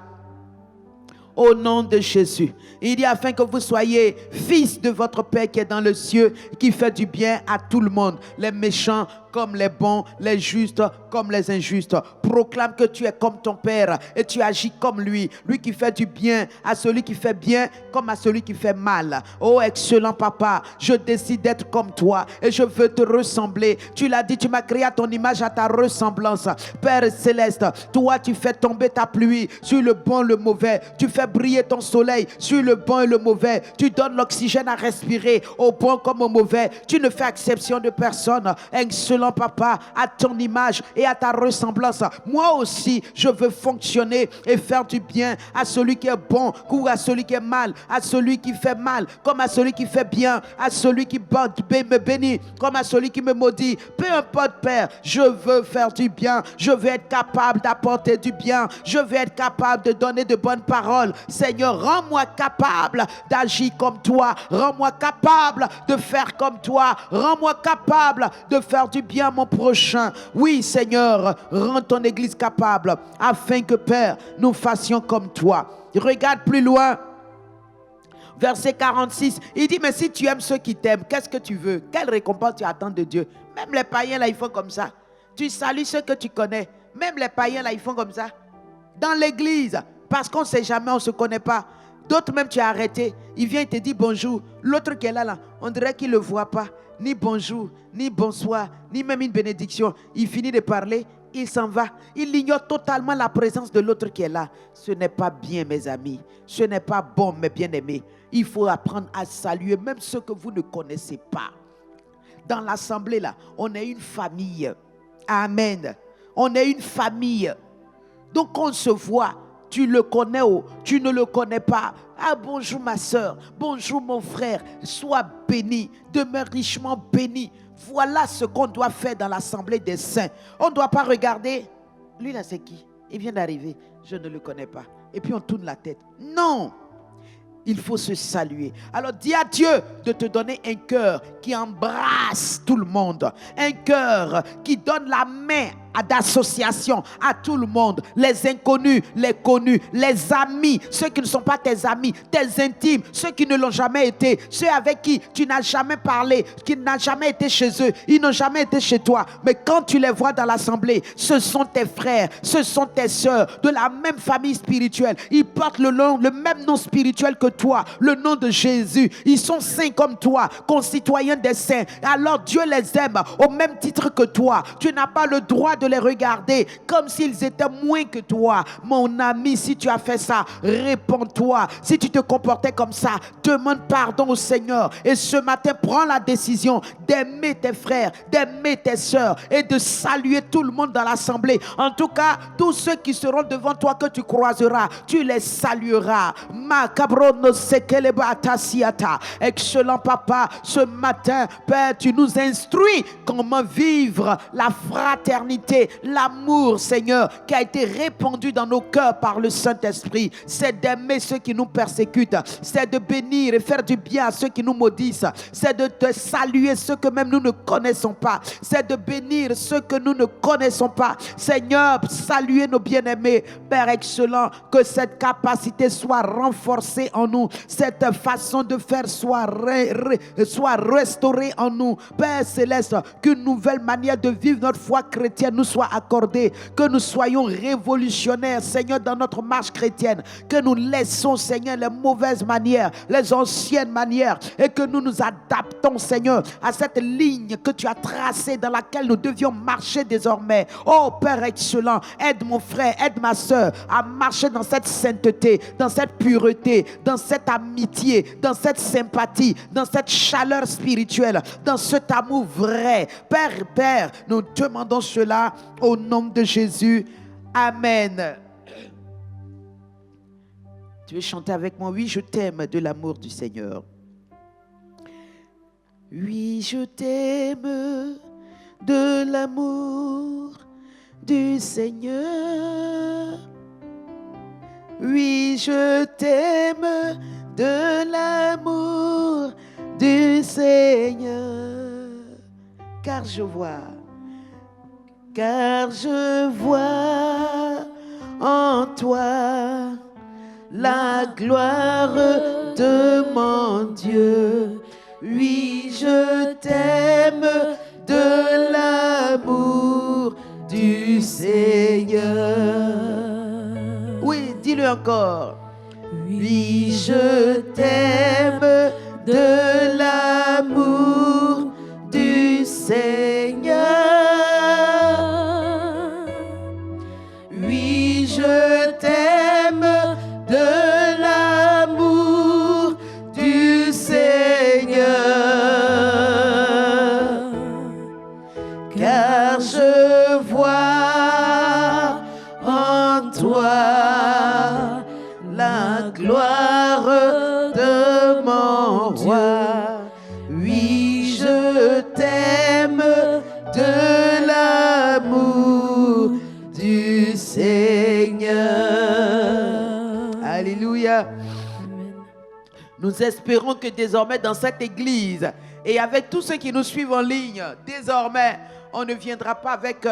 Speaker 2: Au nom de Jésus. Il dit afin que vous soyez fils de votre Père qui est dans le cieux, qui fait du bien à tout le monde, les méchants comme les bons, les justes comme les injustes. Proclame que tu es comme ton Père et tu agis comme lui. Lui qui fait du bien à celui qui fait bien comme à celui qui fait mal. Oh excellent Papa, je décide d'être comme toi et je veux te ressembler. Tu l'as dit, tu m'as créé à ton image, à ta ressemblance. Père Céleste, toi tu fais tomber ta pluie sur le bon et le mauvais. Tu fais briller ton soleil sur le bon et le mauvais. Tu donnes l'oxygène à respirer au bon comme au mauvais. Tu ne fais exception de personne. Excellent Papa, à ton image et à ta ressemblance. Moi aussi, je veux fonctionner et faire du bien à celui qui est bon ou à celui qui est mal, à celui qui fait mal comme à celui qui fait bien, à celui qui me bénit comme à celui qui me maudit. Peu importe, Père, je veux faire du bien. Je veux être capable d'apporter du bien. Je veux être capable de donner de bonnes paroles. Seigneur, rends-moi capable d'agir comme toi. Rends-moi capable de faire comme toi. Rends-moi capable de faire du bien à mon prochain. Oui, Seigneur, rends ton Église capable afin que, Père, nous fassions comme toi. Regarde plus loin. Verset 46, il dit, mais si tu aimes ceux qui t'aiment, qu'est-ce que tu veux? Quelle récompense tu attends de Dieu? Même les païens, là, ils font comme ça. Tu salues ceux que tu connais. Même les païens, là, ils font comme ça. Dans l'église, Parce qu'on ne sait jamais, on ne se connaît pas. D'autres même, tu as arrêté. Il vient et te dit bonjour. L'autre qui est là, on dirait qu'il ne le voit pas. Ni bonjour, ni bonsoir, ni même une bénédiction. Il finit de parler, il s'en va. Il ignore totalement la présence de l'autre qui est là. Ce n'est pas bien, mes amis. Ce n'est pas bon, mes bien-aimés. Il faut apprendre à saluer même ceux que vous ne connaissez pas. Dans l'assemblée, là, on est une famille. Amen. On est une famille. Donc, on se voit. Tu le connais ou tu ne le connais pas. Ah, bonjour ma soeur, bonjour mon frère. Sois béni, demeure richement béni. Voilà ce qu'on doit faire dans l'assemblée des saints. On ne doit pas regarder. Lui là, c'est qui? Il vient d'arriver. Je ne le connais pas. Et puis on tourne la tête. Non. Il faut se saluer. Alors dis à Dieu de te donner un cœur qui embrasse tout le monde. Un cœur qui donne la main d'association à tout le monde. Les inconnus, les connus, les amis, ceux qui ne sont pas tes amis, tes intimes, ceux qui ne l'ont jamais été, ceux avec qui tu n'as jamais parlé, qui n'ont jamais été chez eux, ils n'ont jamais été chez toi. Mais quand tu les vois dans l'assemblée, ce sont tes frères, ce sont tes sœurs de la même famille spirituelle. Ils portent le même nom spirituel que toi, le nom de Jésus. Ils sont saints comme toi, concitoyens des saints. Alors Dieu les aime au même titre que toi. Tu n'as pas le droit de les regarder comme s'ils étaient moins que toi. Mon ami, si tu as fait ça, réponds-toi. Si tu te comportais comme ça, demande pardon au Seigneur. Et ce matin, prends la décision d'aimer tes frères, d'aimer tes sœurs et de saluer tout le monde dans l'assemblée. En tout cas, tous ceux qui seront devant toi que tu croiseras, tu les salueras. Excellent papa, ce matin, Père, tu nous instruis comment vivre la fraternité, l'amour, Seigneur, qui a été répandu dans nos cœurs par le Saint-Esprit. C'est d'aimer ceux qui nous persécutent, c'est de bénir et faire du bien à ceux qui nous maudissent, c'est de te saluer ceux que même nous ne connaissons pas, c'est de bénir ceux que nous ne connaissons pas. Seigneur, saluez nos bien-aimés. Père excellent, que cette capacité soit renforcée en nous, cette façon de faire soit restaurée en nous. Père céleste, qu'une nouvelle manière de vivre notre foi chrétienne nous soit accordée, que nous soyons révolutionnaires, Seigneur, dans notre marche chrétienne, que nous laissons, Seigneur, les mauvaises manières, les anciennes manières, et que nous nous adaptons, Seigneur, à cette ligne que tu as tracée dans laquelle nous devions marcher désormais. Oh Père excellent, aide mon frère, aide ma soeur à marcher dans cette sainteté, dans cette pureté, dans cette amitié, dans cette sympathie, dans cette chaleur spirituelle, dans cet amour vrai. Père, nous demandons cela au nom de Jésus. Amen. Tu veux chanter avec moi? Oui, je t'aime de l'amour du Seigneur. Oui, je t'aime de l'amour du Seigneur. Oui, je t'aime de l'amour du Seigneur. Car je vois en toi la gloire de mon Dieu. Oui, je t'aime de l'amour du Seigneur. Oui, dis-le encore. Oui, je t'aime de l'amour du Seigneur. Oui, je t'aime de l'amour du Seigneur. Car je vois en toi la gloire de mon roi. Oui, je t'aime de l'amour du Seigneur. Alléluia. Nous espérons que désormais dans cette église et avec tous ceux qui nous suivent en ligne, désormais, on ne viendra pas avec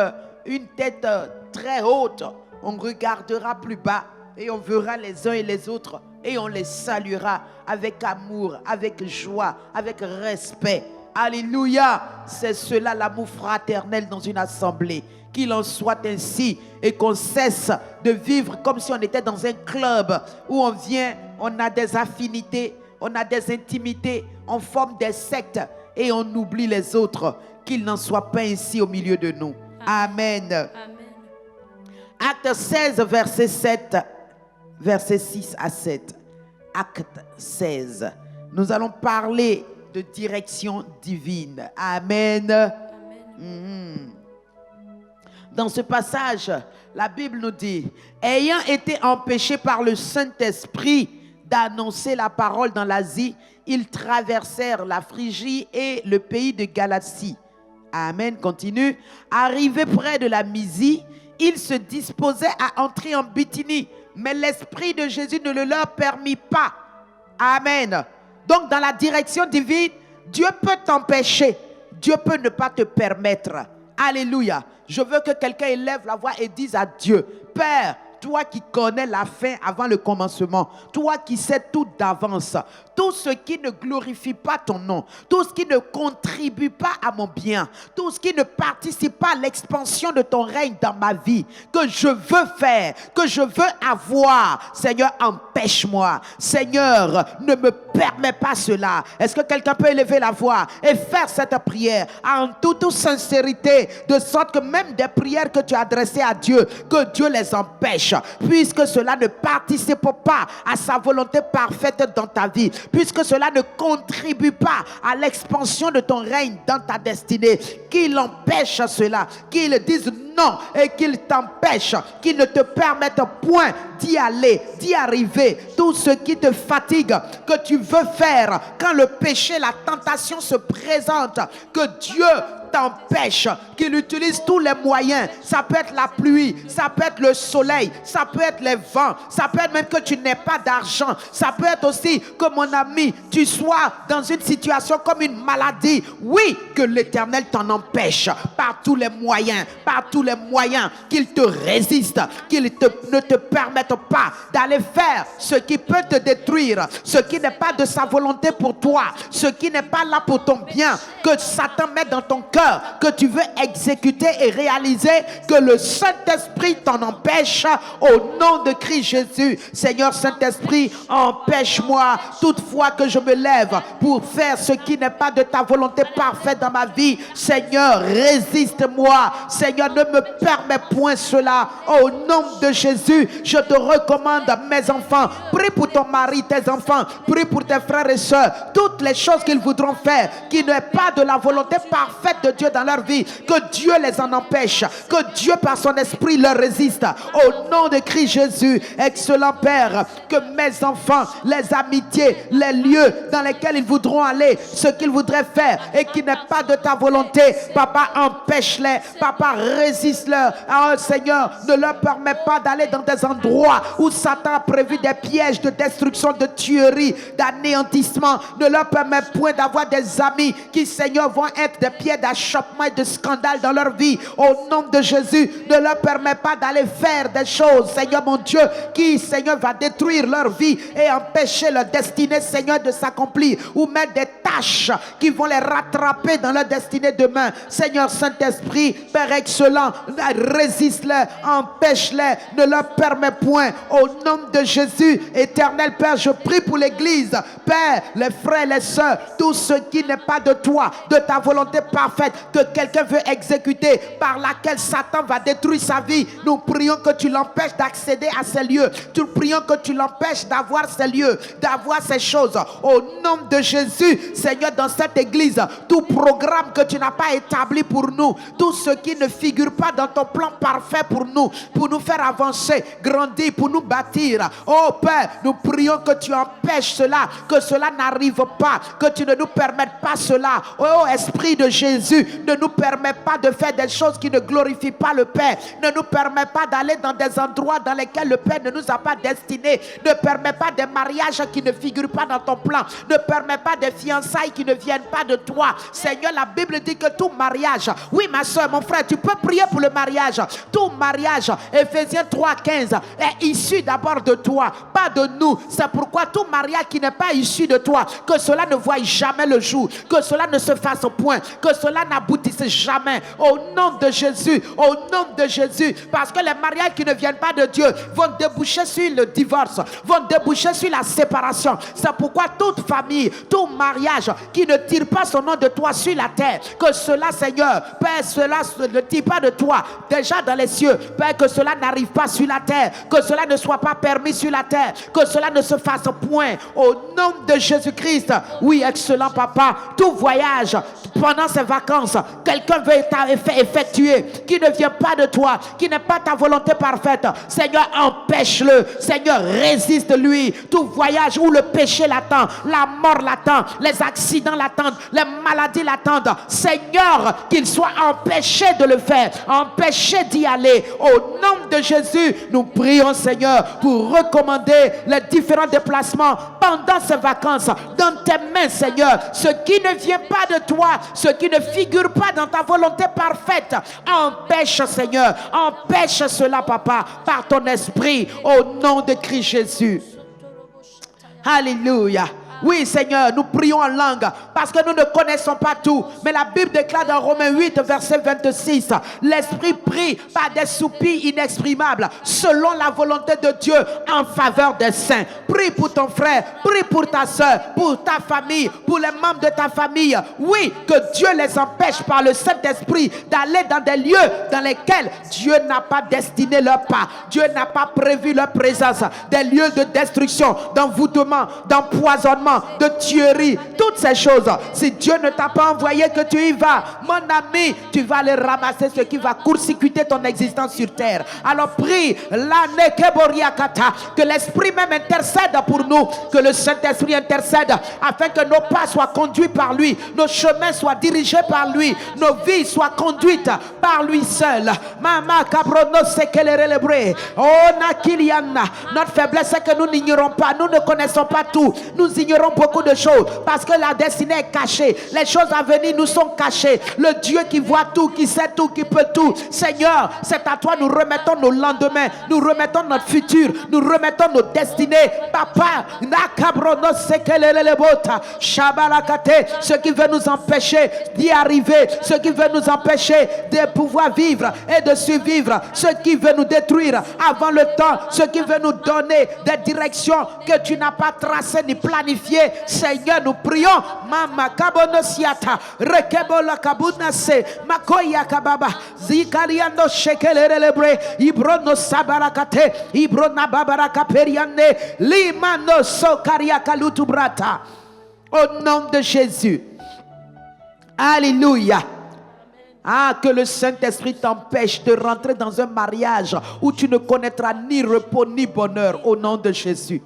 Speaker 2: une tête très haute. On regardera plus bas et on verra les uns et les autres et on les saluera avec amour, avec joie, avec respect, Alléluia. C'est cela l'amour fraternel dans une assemblée. Qu'il en soit ainsi et qu'on cesse de vivre comme si on était dans un club où on vient, on a des affinités, on a des intimités, on forme des sectes et on oublie les autres. Qu'il n'en soit pas ainsi au milieu de nous. Amen. Amen. Acte 16, verset 7, verset 6 à 7. Acte 16. Nous allons parler de direction divine. Amen. Amen. Dans ce passage, la Bible nous dit, ayant été empêchés par le Saint-Esprit d'annoncer la parole dans l'Asie, ils traversèrent la Phrygie et le pays de Galatie. Amen, continue. Arrivés près de la Mysie, ils se disposaient à entrer en Bithynie, mais l'Esprit de Jésus ne le leur permit pas. Amen. Donc dans la direction divine, Dieu peut t'empêcher, Dieu peut ne pas te permettre. Alléluia. Je veux que quelqu'un élève la voix et dise à Dieu, Père, toi qui connais la fin avant le commencement, toi qui sais tout d'avance, tout ce qui ne glorifie pas ton nom, tout ce qui ne contribue pas à mon bien, tout ce qui ne participe pas à l'expansion de ton règne dans ma vie, que je veux faire, que je veux avoir, Seigneur, empêche-moi. Seigneur, ne me permets pas cela. Est-ce que quelqu'un peut élever la voix et faire cette prière en toute sincérité, de sorte que même des prières que tu as adressées à Dieu, que Dieu les empêche, puisque cela ne participe pas à sa volonté parfaite dans ta vie, puisque cela ne contribue pas à l'expansion de ton règne dans ta destinée, qu'il empêche cela, qu'il dise non et qu'il t'empêche, qu'il ne te permette point d'y aller, d'y arriver. Tout ce qui te fatigue, que tu veux faire, quand le péché, la tentation se présente, que Dieu t'empêche, qu'il utilise tous les moyens. Ça peut être la pluie, ça peut être le soleil, ça peut être les vents, ça peut être même que tu n'aies pas d'argent, ça peut être aussi que mon ami, tu sois dans une situation comme une maladie. Oui, que l'Éternel t'en empêche par tous les moyens, qu'il te résiste, qu'il ne te permette pas d'aller faire ce qui peut te détruire, ce qui n'est pas de sa volonté pour toi, ce qui n'est pas là pour ton bien, que Satan met dans ton cœur, que tu veux exécuter et réaliser, que le Saint-Esprit t'en empêche au nom de Christ Jésus. Seigneur Saint-Esprit, empêche-moi toutefois que je me lève pour faire ce qui n'est pas de ta volonté parfaite dans ma vie. Seigneur, résiste-moi. Seigneur, ne me permets point cela. Au nom de Jésus, je te recommande mes enfants. Prie pour ton mari, tes enfants. Prie pour tes frères et sœurs. Toutes les choses qu'ils voudront faire, qui n'est pas de la volonté parfaite de Dieu dans leur vie, que Dieu les en empêche, que Dieu par son esprit leur résiste. Au nom de Christ Jésus, excellent Père, que mes enfants, les amitiés, les lieux dans lesquels ils voudront aller, ce qu'ils voudraient faire et qui n'est pas de ta volonté, Papa, empêche-les. Papa, résiste-leur. Oh Seigneur, ne leur permets pas d'aller dans des endroits où Satan a prévu des pièges de destruction, de tuerie, d'anéantissement. Ne leur permets point d'avoir des amis qui, Seigneur, vont être des pieds d'achoppement et de scandale dans leur vie. Au nom de Jésus, ne leur permets pas d'aller faire des choses, Seigneur mon Dieu, qui, Seigneur, va détruire leur vie et empêcher leur destinée, Seigneur, de s'accomplir, ou mettre des tâches qui vont les rattraper dans leur destinée demain. Seigneur Saint-Esprit, Père excellent, résiste-les, empêche-les, ne leur permets point. Au nom de Jésus, éternel Père, je prie pour l'Église, Père, les frères, les sœurs, tout ce qui n'est pas de toi, de ta volonté parfaite, que quelqu'un veut exécuter, par laquelle Satan va détruire sa vie. Nous prions que tu l'empêches d'accéder à ces lieux. Nous prions que tu l'empêches d'avoir ces lieux, d'avoir ces choses. Au nom de Jésus, Seigneur, dans cette église, tout programme que tu n'as pas établi pour nous, tout ce qui ne figure pas dans ton plan parfait pour nous faire avancer, grandir, pour nous bâtir. Oh Père, nous prions que tu empêches cela, que cela n'arrive pas, que tu ne nous permettes pas cela. Oh Esprit de Jésus, Jésus, ne nous permet pas de faire des choses qui ne glorifient pas le Père. Ne nous permet pas d'aller dans des endroits dans lesquels le Père ne nous a pas destinés. Ne permet pas des mariages qui ne figurent pas dans ton plan. Ne permet pas des fiançailles qui ne viennent pas de toi. Seigneur, la Bible dit que tout mariage, oui ma soeur, mon frère, tu peux prier pour le mariage. Tout mariage, Ephésiens 3:15, est issu d'abord de toi, pas de nous. C'est pourquoi tout mariage qui n'est pas issu de toi, que cela ne voie jamais le jour, que cela ne se fasse point, que cela n'aboutisse jamais. Au nom de Jésus, au nom de Jésus, parce que les mariages qui ne viennent pas de Dieu vont déboucher sur le divorce, vont déboucher sur la séparation. C'est pourquoi toute famille, tout mariage qui ne tire pas son nom de toi sur la terre, que cela, Seigneur, Père, cela ne tire pas de toi déjà dans les cieux, Père, que cela n'arrive pas sur la terre, que cela ne soit pas permis sur la terre, que cela ne se fasse point. Au nom de Jésus-Christ, oui, excellent Papa, tout voyage pendant ces vacances, quelqu'un veut effectuer, qui ne vient pas de toi, qui n'est pas ta volonté parfaite, Seigneur, empêche-le. Seigneur, résiste-lui. Tout voyage où le péché l'attend, la mort l'attend, les accidents l'attendent, les maladies l'attendent, Seigneur, qu'il soit empêché de le faire, empêché d'y aller. Au nom de Jésus, nous prions, Seigneur, pour recommander les différents déplacements pendant ces vacances dans tes mains, Seigneur. Ce qui ne vient pas de toi, ce qui ne figure pas dans ta volonté parfaite, empêche, Seigneur, empêche cela, Papa, par ton esprit, au nom de Christ Jésus. Alléluia. Oui, Seigneur, nous prions en langue parce que nous ne connaissons pas tout. Mais la Bible déclare dans Romains 8, verset 26, l'Esprit prie par des soupirs inexprimables selon la volonté de Dieu en faveur des saints. Prie pour ton frère, prie pour ta soeur, pour ta famille, pour les membres de ta famille. Oui, que Dieu les empêche par le Saint-Esprit d'aller dans des lieux dans lesquels Dieu n'a pas destiné leur pas. Dieu n'a pas prévu leur présence. Des lieux de destruction, d'envoûtement, d'empoisonnement, de tuerie, toutes ces choses. Si Dieu ne t'a pas envoyé que tu y vas, mon ami, tu vas aller ramasser ce qui va court-circuiter ton existence sur terre. Alors prie, que l'Esprit même intercède pour nous, que le Saint-Esprit intercède afin que nos pas soient conduits par lui, nos chemins soient dirigés par lui, nos vies soient conduites par lui seul. Mama Cabrono Sekelere, oh Nakiliana, notre faiblesse c'est que nous n'ignorons pas, nous ne connaissons pas tout, nous ignorons beaucoup de choses parce que la destinée est cachée, les choses à venir nous sont cachées. Le Dieu qui voit tout, qui sait tout, qui peut tout, Seigneur, c'est à toi nous remettons nos lendemains, nous remettons notre futur, nous remettons nos destinées. Papa, Nakabrono Sekelele Bota, Shabalakate, ce qui veut nous empêcher d'y arriver, ce qui veut nous empêcher de pouvoir vivre et de survivre, ce qui veut nous détruire avant le temps, ce qui veut nous donner des directions que tu n'as pas tracées ni planifiées. Seigneur, nous prions. Mama Kabonosiata, Rekebola Kabunase, Makoya Kababa, Zikariano Shekelelebre, Ibrono Sabarakate, Ibrona Babaraka Periane, Limano Sokaria Kalutubrata. Au nom de Jésus. Alléluia. Ah, que le Saint-Esprit t'empêche de rentrer dans un mariage où tu ne connaîtras ni repos ni bonheur au nom de Jésus.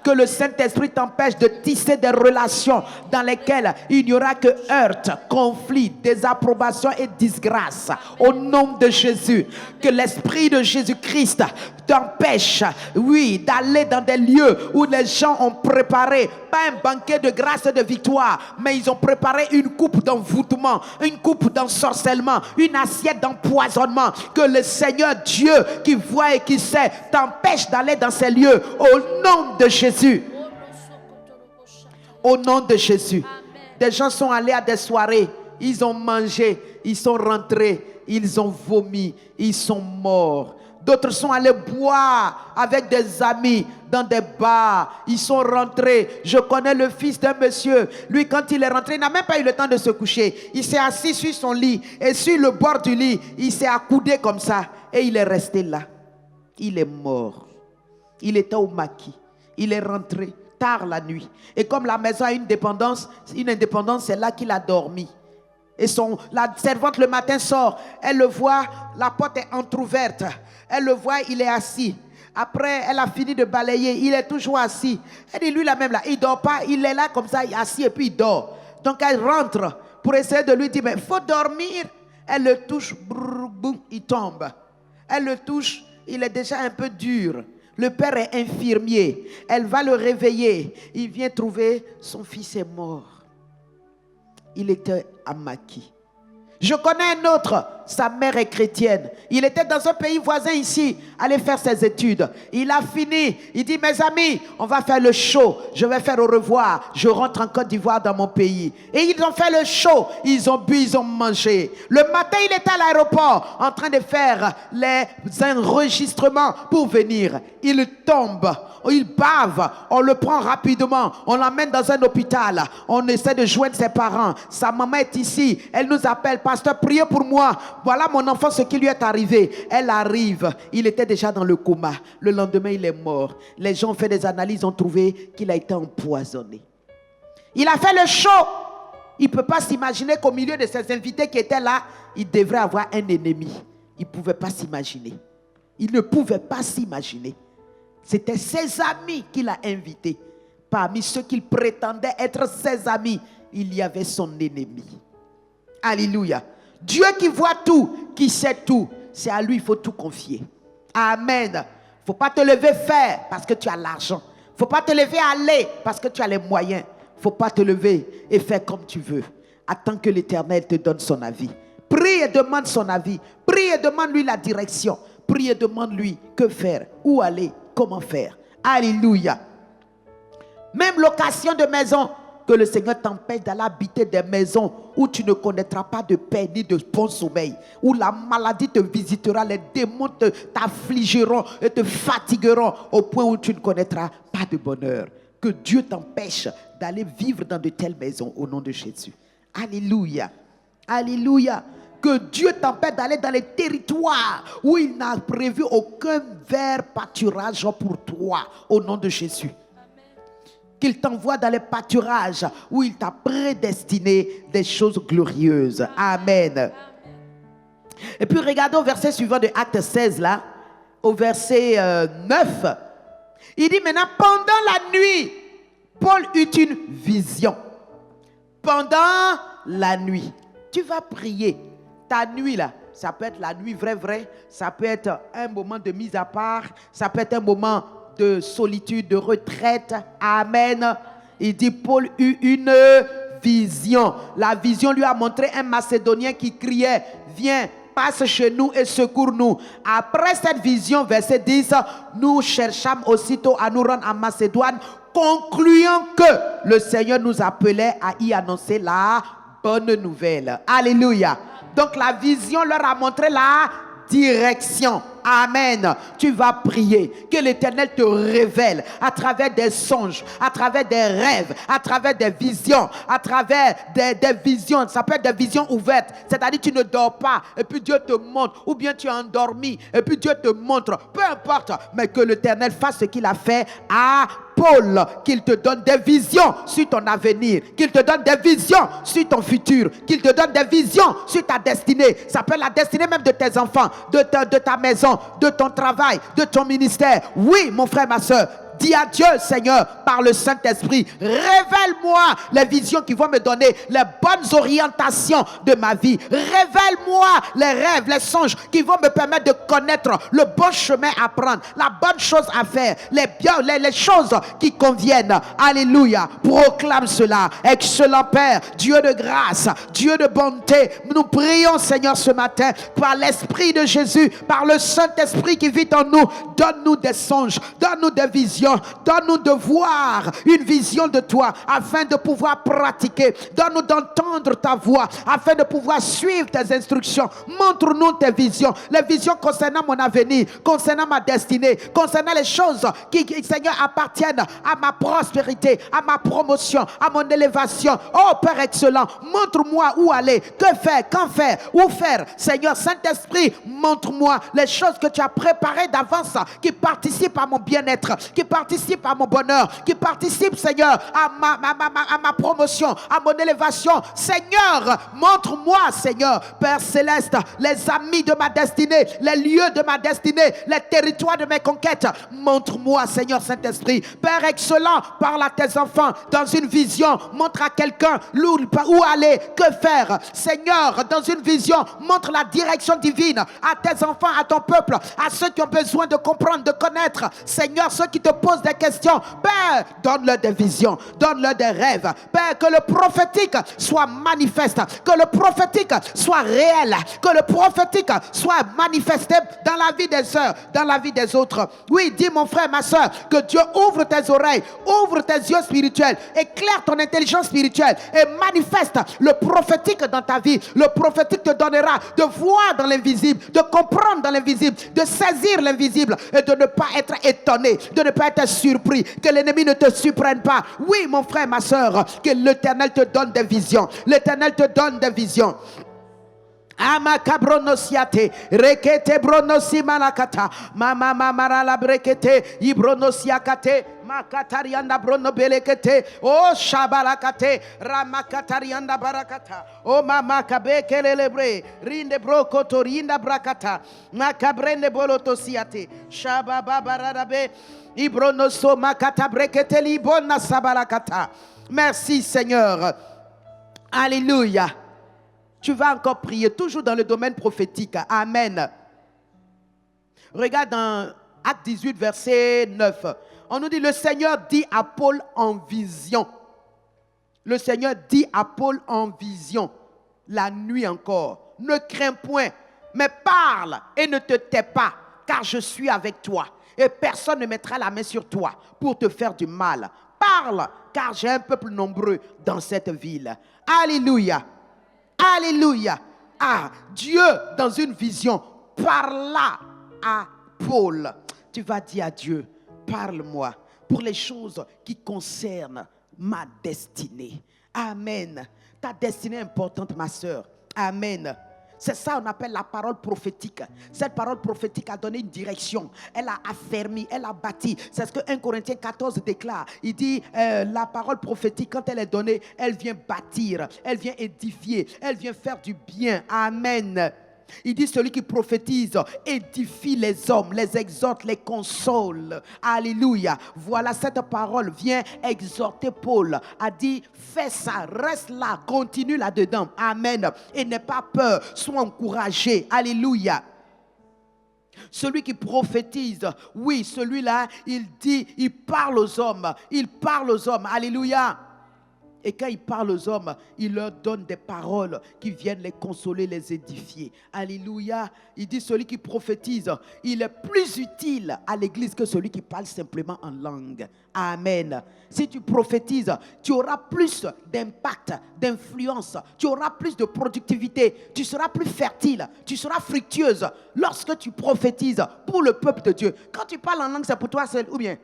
Speaker 2: Que le Saint-Esprit t'empêche de tisser des relations dans lesquelles il n'y aura que heurts, conflits, désapprobation et disgrâce. Au nom de Jésus. Que l'Esprit de Jésus-Christ t'empêche, oui, d'aller dans des lieux où les gens ont préparé, pas un banquet de grâce et de victoire, mais ils ont préparé une coupe d'envoûtement, une coupe d'ensorcellement, une assiette d'empoisonnement. Que le Seigneur Dieu qui voit et qui sait t'empêche d'aller dans ces lieux. Au nom de Jésus. Au nom de Jésus. Des gens sont allés à des soirées, ils ont mangé, ils sont rentrés, ils ont vomi, ils sont morts. D'autres sont allés boire avec des amis dans des bars. Ils sont rentrés. Je connais le fils d'un monsieur. Lui, quand il est rentré, il n'a même pas eu le temps de se coucher. Il s'est assis sur son lit. Et sur le bord du lit, il s'est accoudé comme ça. Et il est resté là. Il est mort. Il était au maquis. Il est rentré tard la nuit. Et comme la maison a une indépendance, c'est là qu'il a dormi. Et la servante le matin sort. Elle le voit, la porte est entrouverte. Elle le voit, il est assis. Après, elle a fini de balayer. Il est toujours assis. Elle dit, lui, là même, là, il ne dort pas. Il est là comme ça, assis et puis il dort. Donc, elle rentre pour essayer de lui dire, mais il faut dormir. Elle le touche, brrr, boum, il tombe. Elle le touche, il est déjà un peu dur. Le père est infirmier. Elle va le réveiller. Il vient trouver son fils est mort. Il était à Maki. Je connais un autre, sa mère est chrétienne. Il était dans un pays voisin ici, aller faire ses études. Il a fini, il dit, mes amis, on va faire le show. Je vais faire au revoir. Je rentre en Côte d'Ivoire dans mon pays. Et ils ont fait le show. Ils ont bu, ils ont mangé. Le matin, il était à l'aéroport en train de faire les enregistrements pour venir. Il tombe, il bave, on le prend rapidement, on l'emmène dans un hôpital. On essaie de joindre ses parents. Sa maman est ici, elle nous appelle, pasteur, priez pour moi. Voilà mon enfant, ce qui lui est arrivé. Elle arrive, il était déjà dans le coma. Le lendemain, il est mort. Les gens ont fait des analyses, ont trouvé qu'il a été empoisonné. Il a fait le show. Il ne peut pas s'imaginer qu'au milieu de ses invités qui étaient là, il devrait avoir un ennemi. Il ne pouvait pas s'imaginer. Il ne pouvait pas s'imaginer. C'était ses amis qu'il a invités. Parmi ceux qu'il prétendait être ses amis, il y avait son ennemi. Alléluia. Dieu qui voit tout, qui sait tout, c'est à lui il faut tout confier. Amen. Il ne faut pas te lever faire parce que tu as l'argent. Il ne faut pas te lever aller parce que tu as les moyens. Il ne faut pas te lever et faire comme tu veux. Attends que l'Éternel te donne son avis. Prie et demande son avis. Prie et demande-lui la direction. Prie et demande-lui que faire, où aller, comment faire. Alléluia. Même location de maison, que le Seigneur t'empêche d'aller habiter des maisons où tu ne connaîtras pas de paix ni de bon sommeil, où la maladie te visitera, les démons t'affligeront et te fatigueront au point où tu ne connaîtras pas de bonheur. Que Dieu t'empêche d'aller vivre dans de telles maisons au nom de Jésus. Alléluia. Alléluia. Que Dieu t'empêche d'aller dans les territoires où il n'a prévu aucun vert pâturage pour toi au nom de Jésus. Qu'il t'envoie dans les pâturages où il t'a prédestiné des choses glorieuses. Amen. Et puis regardons au verset suivant de Acte 16 là, au verset 9. Il dit maintenant, pendant la nuit, Paul eut une vision. Pendant la nuit, tu vas prier. Ta nuit là, ça peut être la nuit vraie, ça peut être un moment de mise à part, ça peut être un moment de solitude, de retraite. Amen. Il dit, Paul eut une vision. La vision lui a montré un Macédonien qui criait, viens, passe chez nous et secours-nous. Après cette vision, verset 10, nous cherchâmes aussitôt à nous rendre en Macédoine, concluant que le Seigneur nous appelait à y annoncer la bonne nouvelle. Alléluia. Donc la vision leur a montré la direction. Amen. Tu vas prier que l'Éternel te révèle à travers des songes, à travers des rêves, à travers des visions, à travers des visions. Ça peut être des visions ouvertes. C'est-à-dire tu ne dors pas et puis Dieu te montre. Ou bien tu es endormi et puis Dieu te montre. Peu importe. Mais que l'Éternel fasse ce qu'il a fait à Paul. Qu'il te donne des visions sur ton avenir. Qu'il te donne des visions sur ton futur. Qu'il te donne des visions sur ta destinée. Ça peut être la destinée même de tes enfants, de ta maison, de ton travail, de ton ministère. Oui, mon frère, ma soeur, dis à Dieu, Seigneur, par le Saint-Esprit, révèle-moi les visions qui vont me donner les bonnes orientations de ma vie. Révèle-moi les rêves, les songes qui vont me permettre de connaître le bon chemin à prendre, la bonne chose à faire, les choses qui conviennent. Alléluia. Proclame cela. Excellent Père, Dieu de grâce, Dieu de bonté, nous prions, Seigneur, ce matin, par l'Esprit de Jésus, par le Saint-Esprit qui vit en nous. Donne-nous des songes, donne-nous des visions. Donne-nous de voir une vision de toi afin de pouvoir pratiquer. Donne-nous d'entendre ta voix afin de pouvoir suivre tes instructions. Montre-nous tes visions, les visions concernant mon avenir, concernant ma destinée, concernant les choses qui, Seigneur, appartiennent à ma prospérité, à ma promotion, à mon élévation. Oh Père excellent, montre-moi où aller, que faire, quand faire, où faire. Seigneur Saint-Esprit, montre-moi les choses que tu as préparées d'avance qui participent à mon bien-être, qui participent à mon bonheur, qui participent, Seigneur, à ma promotion, à mon élévation. Seigneur, montre-moi, Seigneur, Père Céleste, les amis de ma destinée, les lieux de ma destinée, les territoires de mes conquêtes. Montre-moi, Seigneur Saint-Esprit. Père excellent, parle à tes enfants dans une vision. Montre à quelqu'un où aller, que faire. Seigneur, dans une vision, montre la direction divine à tes enfants, à ton peuple, à ceux qui ont besoin de comprendre, de connaître. Seigneur, ceux qui te posent des questions, Père, donne-leur des visions, donne-leur des rêves. Père, que le prophétique soit manifeste, que le prophétique soit réel, que le prophétique soit manifesté dans la vie des sœurs, dans la vie des autres. Oui, dis mon frère, ma soeur, que Dieu ouvre tes oreilles, ouvre tes yeux spirituels, éclaire ton intelligence spirituelle et manifeste le prophétique dans ta vie. Le prophétique te donnera de voir dans l'invisible, de comprendre dans l'invisible, de saisir l'invisible et de ne pas être étonné, de ne pas être surpris, que l'ennemi ne te surprenne pas. Oui, mon frère, ma soeur, que l'Éternel te donne des visions. L'Éternel te donne des visions. Amakabronosiate rekete bronosi malakata mama mamara la brekete ibronosiakate makatarianda brono belekete o shabalakate ramakatarianda barakata o mama kabekelelebre rinde brokoto rinda brakata makabrende bolotosiate shabababarabe ibronoso makata brekete libona sabalakata. Merci Seigneur. Alléluia. Tu vas encore prier, toujours dans le domaine prophétique. Amen. Regarde dans Acte 18, verset 9. On nous dit, le Seigneur dit à Paul en vision. Le Seigneur dit à Paul en vision, la nuit encore, ne crains point, mais parle et ne te tais pas, car je suis avec toi. Et personne ne mettra la main sur toi pour te faire du mal. Parle, car j'ai un peuple nombreux dans cette ville. Alléluia. Alléluia. Ah, Dieu, dans une vision, parla à Paul. Tu vas dire à Dieu, parle-moi pour les choses qui concernent ma destinée. Amen. Ta destinée est importante, ma soeur. Amen. C'est ça qu'on appelle la parole prophétique. Cette parole prophétique a donné une direction. Elle a affermi, elle a bâti. C'est ce que 1 Corinthiens 14 déclare. Il dit, la parole prophétique, quand elle est donnée, elle vient bâtir, elle vient édifier, elle vient faire du bien. Amen. Il dit, celui qui prophétise édifie les hommes, les exhorte, les console. Alléluia. Voilà, cette parole vient exhorter Paul. A dit, fais ça, reste là, continue là-dedans. Amen. Et n'aie pas peur, sois encouragé. Alléluia. Celui qui prophétise, oui, celui-là, il dit, il parle aux hommes. Il parle aux hommes. Alléluia. Et quand il parle aux hommes, il leur donne des paroles qui viennent les consoler, les édifier. Alléluia. Il dit, celui qui prophétise, il est plus utile à l'église que celui qui parle simplement en langue. Amen. Si tu prophétises, tu auras plus d'impact, d'influence. Tu auras plus de productivité. Tu seras plus fertile. Tu seras fructueuse lorsque tu prophétises pour le peuple de Dieu. Quand tu parles en langue, c'est pour toi seul ou bien?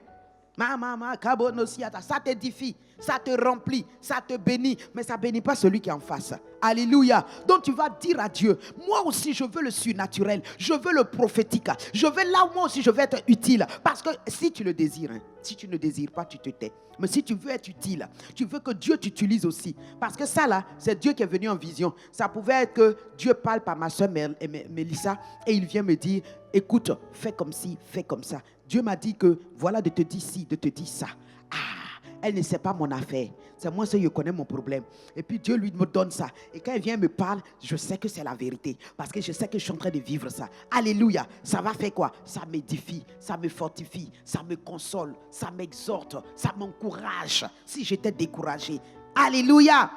Speaker 2: Ça t'édifie, ça te remplit, ça te bénit, mais ça ne bénit pas celui qui est en face. Alléluia. Donc tu vas dire à Dieu, moi aussi je veux le surnaturel, je veux le prophétique, je veux là où moi aussi je veux être utile. Parce que si tu le désires, si tu ne désires pas, tu te tais. Mais si tu veux être utile, tu veux que Dieu t'utilise aussi. Parce que ça là, c'est Dieu qui est venu en vision. Ça pouvait être que Dieu parle par ma soeur Mélissa et il vient me dire, écoute, fais comme ci, fais comme ça. Dieu m'a dit que voilà de te dire ci, de te dire ça. Ah, elle ne sait pas mon affaire. C'est moi seul, je connais mon problème. Et puis Dieu lui me donne ça. Et quand il vient me parler, je sais que c'est la vérité. Parce que je sais que je suis en train de vivre ça. Alléluia. Ça va faire quoi? Ça m'édifie, ça me fortifie, ça me console, ça m'exhorte, ça m'encourage. Si j'étais découragé. Alléluia.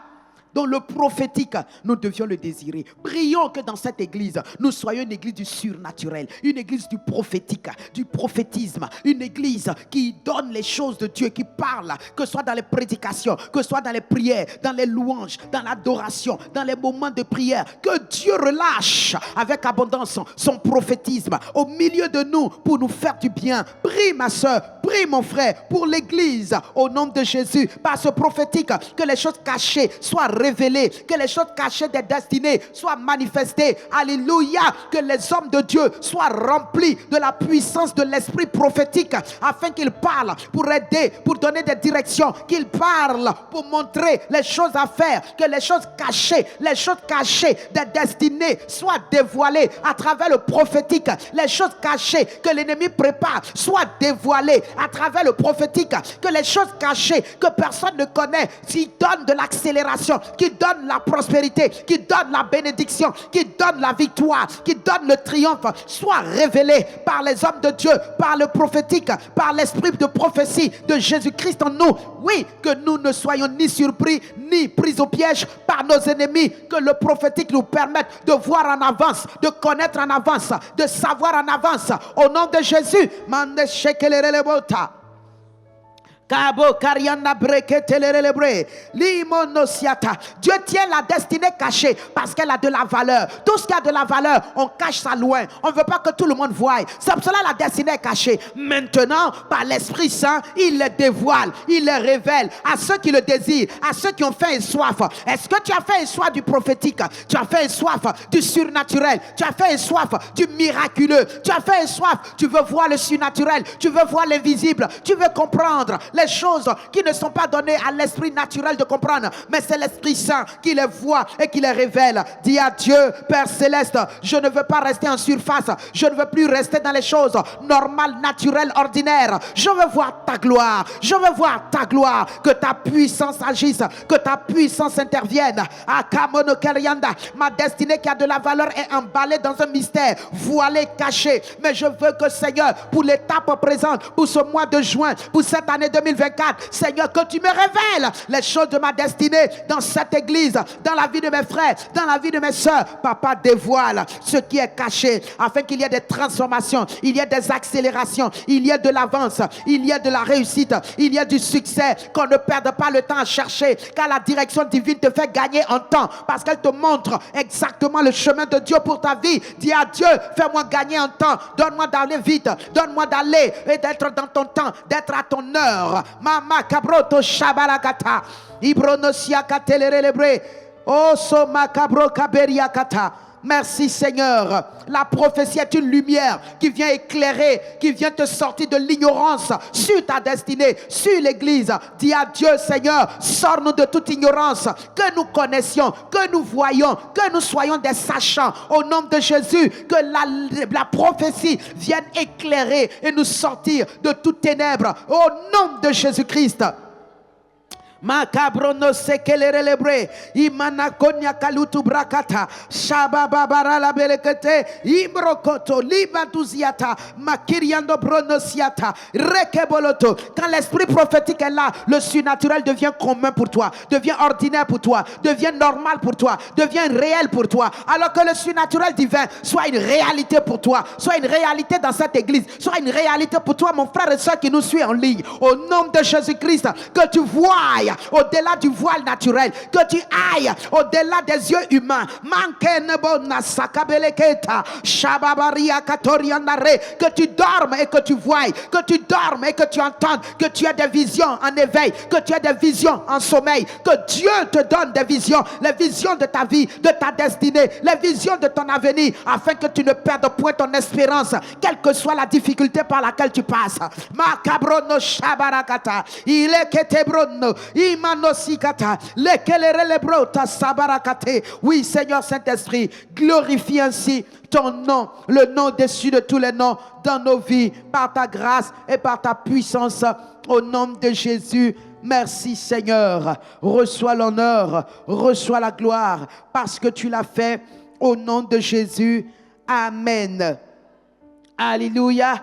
Speaker 2: Donc le prophétique, nous devions le désirer. Prions que dans cette église, nous soyons une église du surnaturel, une église du prophétique, du prophétisme, une église qui donne les choses de Dieu, qui parle, que ce soit dans les prédications, que ce soit dans les prières, dans les louanges, dans l'adoration, dans les moments de prière. Que Dieu relâche avec abondance son prophétisme au milieu de nous pour nous faire du bien. Prie ma soeur, prie mon frère pour l'église au nom de Jésus. Par ce prophétique, que les choses cachées soient révélées révélées, que les choses cachées des destinées soient manifestées. Alléluia. Que les hommes de Dieu soient remplis de la puissance de l'esprit prophétique, afin qu'ils parlent pour aider, pour donner des directions, qu'ils parlent pour montrer les choses à faire, que les choses cachées des destinées soient dévoilées à travers le prophétique. Les choses cachées que l'ennemi prépare soient dévoilées à travers le prophétique. Que les choses cachées que personne ne connaît, qui donnent de l'accélération, qui donnent la prospérité, qui donnent la bénédiction, qui donnent la victoire, qui donnent le triomphe, soient révélées par les hommes de Dieu, par le prophétique, par l'esprit de prophétie de Jésus-Christ en nous. Oui, que nous ne soyons ni surpris, ni pris au piège par nos ennemis. Que le prophétique nous permette de voir en avance, de connaître en avance, de savoir en avance. Au nom de Jésus. Dieu tient la destinée cachée parce qu'elle a de la valeur. Tout ce qui a de la valeur, on cache ça loin. On ne veut pas que tout le monde voie. C'est pour cela la destinée est cachée. Maintenant, par l'Esprit Saint, il les dévoile, il les révèle à ceux qui le désirent, à ceux qui ont faim et soif. Est-ce que tu as faim et soif du prophétique? Tu as faim et soif du surnaturel? Tu as faim et soif du miraculeux? Tu as faim et soif? Tu veux voir le surnaturel? Tu veux voir l'invisible? Tu veux comprendre les choses qui ne sont pas données à l'esprit naturel de comprendre, mais c'est l'Esprit Saint qui les voit et qui les révèle. Dis à Dieu: Père Céleste, je ne veux pas rester en surface, je ne veux plus rester dans les choses normales, naturelles, ordinaires. Je veux voir ta gloire, je veux voir ta gloire, que ta puissance agisse, que ta puissance intervienne. Ma destinée qui a de la valeur est emballée dans un mystère, voilé, caché, mais je veux que, Seigneur, pour l'étape présente, pour ce mois de juin, pour cette année 2024, Seigneur, que tu me révèles les choses de ma destinée dans cette église, dans la vie de mes frères, dans la vie de mes soeurs. Papa, dévoile ce qui est caché, afin qu'il y ait des transformations, il y ait des accélérations, il y ait de l'avance, il y ait de la réussite, il y ait du succès, qu'on ne perde pas le temps à chercher, car la direction divine te fait gagner en temps, parce qu'elle te montre exactement le chemin de Dieu pour ta vie. Dis à Dieu: fais-moi gagner en temps, donne-moi d'aller vite, donne-moi d'aller et d'être dans ton temps, d'être à ton heure. Mama kabroto shabarakata ibronosia katelerelebre oso makabro kaberiakata. Merci Seigneur. La prophétie est une lumière qui vient éclairer, qui vient te sortir de l'ignorance sur ta destinée, sur l'église. Dis à Dieu: Seigneur, sors-nous de toute ignorance, que nous connaissions, que nous voyions, que nous soyons des sachants. Au nom de Jésus, que la prophétie vienne éclairer et nous sortir de toutes ténèbres. Au nom de Jésus-Christ. Makabrono sekelerelebre imana konya kalutu brakata shabababara la belekete imbrokoto libatuziata makiriando bronosiata rekeboloto. Quand l'esprit prophétique est là, le surnaturel devient commun pour toi, devient ordinaire pour toi, devient normal pour toi, devient réel pour toi. Alors que le surnaturel divin soit une réalité pour toi, soit une réalité dans cette église, soit une réalité pour toi, mon frère et soeur qui nous suit en ligne. Au nom de Jésus-Christ, que tu vois au-delà du voile naturel, que tu ailles au-delà des yeux humains, que tu dormes et que tu voies, que tu dormes et que tu entendes, que tu as des visions en éveil, que tu as des visions en sommeil, que Dieu te donne des visions, les visions de ta vie, de ta destinée, les visions de ton avenir, afin que tu ne perdes point ton espérance, quelle que soit la difficulté par laquelle tu passes. Makabrono shabarakata, il est ketebrono, imanosikata, lekelelelebrota sabarakate. Oui, Seigneur Saint-Esprit, glorifie ainsi ton nom, le nom au-dessus de tous les noms dans nos vies, par ta grâce et par ta puissance, au nom de Jésus. Merci Seigneur, reçois l'honneur, reçois la gloire, parce que tu l'as fait, au nom de Jésus. Amen. Alléluia.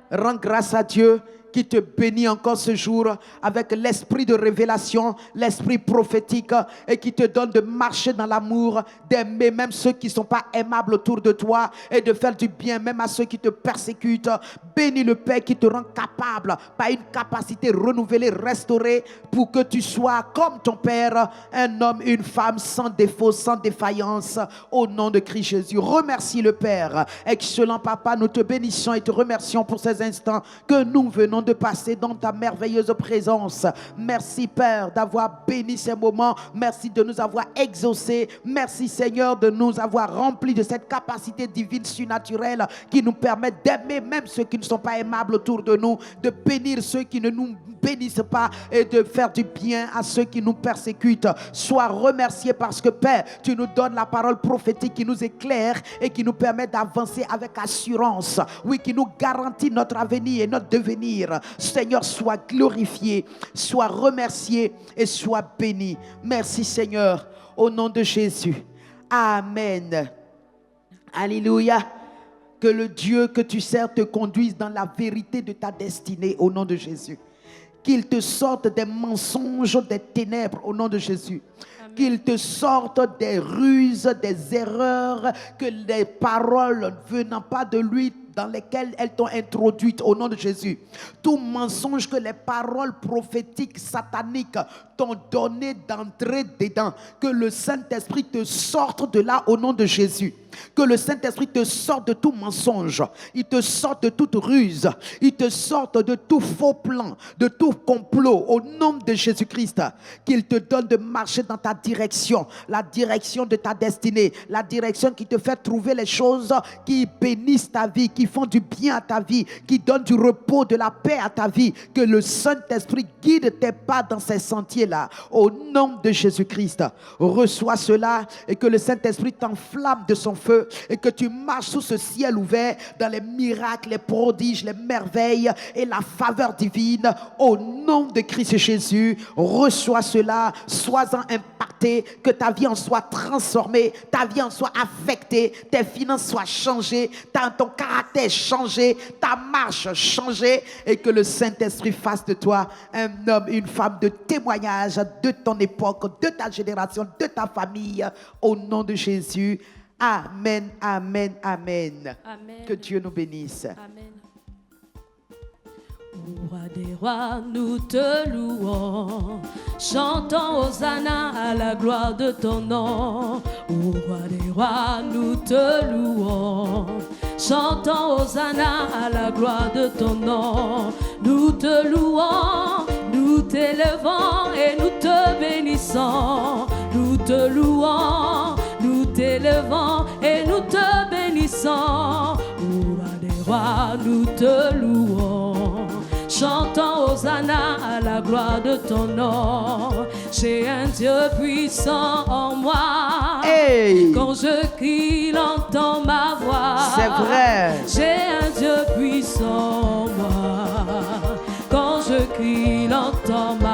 Speaker 2: Rends grâce à Dieu qui te bénit encore ce jour avec l'esprit de révélation, l'esprit prophétique, et qui te donne de marcher dans l'amour, d'aimer même ceux qui ne sont pas aimables autour de toi, et de faire du bien même à ceux qui te persécutent. Bénis le Père qui te rend capable par une capacité renouvelée, restaurée, pour que tu sois comme ton Père, un homme, une femme sans défaut, sans défaillance, au nom de Christ Jésus. Remercie le Père. Excellent Papa, nous te bénissons et te remercions pour ces instants que nous venons de passer dans ta merveilleuse présence. Merci Père d'avoir béni ces moments. Merci de nous avoir exaucés. Merci Seigneur de nous avoir remplis de cette capacité divine surnaturelle qui nous permet d'aimer même ceux qui ne sont pas aimables autour de nous, de bénir ceux qui ne nous bénissent pas et de faire du bien à ceux qui nous persécutent. Sois remercié parce que Père, tu nous donnes la parole prophétique qui nous éclaire et qui nous permet d'avancer avec assurance. Oui, qui nous garantit notre avenir et notre devenir. Seigneur, sois glorifié, sois remercié et sois béni. Merci Seigneur, au nom de Jésus. Amen. Alléluia. Que le Dieu que tu sers te conduise dans la vérité de ta destinée au nom de Jésus. Qu'il te sorte des mensonges, des ténèbres au nom de Jésus. Qu'il te sorte des ruses, des erreurs, que les paroles venant pas de lui, dans lesquelles elles t'ont introduite au nom de Jésus. Tout mensonge que les paroles prophétiques sataniques t'ont donné d'entrer dedans, que le Saint-Esprit te sorte de là au nom de Jésus. Que le Saint-Esprit te sorte de tout mensonge, il te sorte de toute ruse, il te sorte de tout faux plan, de tout complot au nom de Jésus-Christ. Qu'il te donne de marcher dans ta direction, la direction de ta destinée, la direction qui te fait trouver les choses qui bénissent ta vie, qui font du bien à ta vie, qui donnent du repos, de la paix à ta vie. Que le Saint-Esprit guide tes pas dans ces sentiers-là au nom de Jésus-Christ. Reçois cela et que le Saint-Esprit t'enflamme de son feu et que tu marches sous ce ciel ouvert dans les miracles, les prodiges, les merveilles et la faveur divine au nom de Christ Jésus. Reçois cela, sois-en impacté, que ta vie en soit transformée, ta vie en soit affectée, tes finances soient changées, ton caractère changé, ta marche changée et que le Saint-Esprit fasse de toi un homme, une femme de témoignage de ton époque, de ta génération, de ta famille au nom de Jésus. Amen, amen, amen.
Speaker 1: Amen.
Speaker 2: Que Dieu nous bénisse.
Speaker 1: Amen. Roi des rois, nous te louons, chantons Hosanna à la gloire de ton nom. Roi des rois, nous te louons, chantons Hosanna à la gloire de ton nom. Nous te louons, nous t'élevons et nous te bénissons. Nous te louons, nous t'élevons et nous te bénissons. Roi des rois, nous te louons, chantons Hosanna à la gloire de ton nom. J'ai un Dieu puissant en moi.
Speaker 2: Hey.
Speaker 1: Quand je crie, il entend ma voix.
Speaker 2: C'est vrai.
Speaker 1: J'ai un Dieu puissant en moi. Quand je crie, il entend ma voix.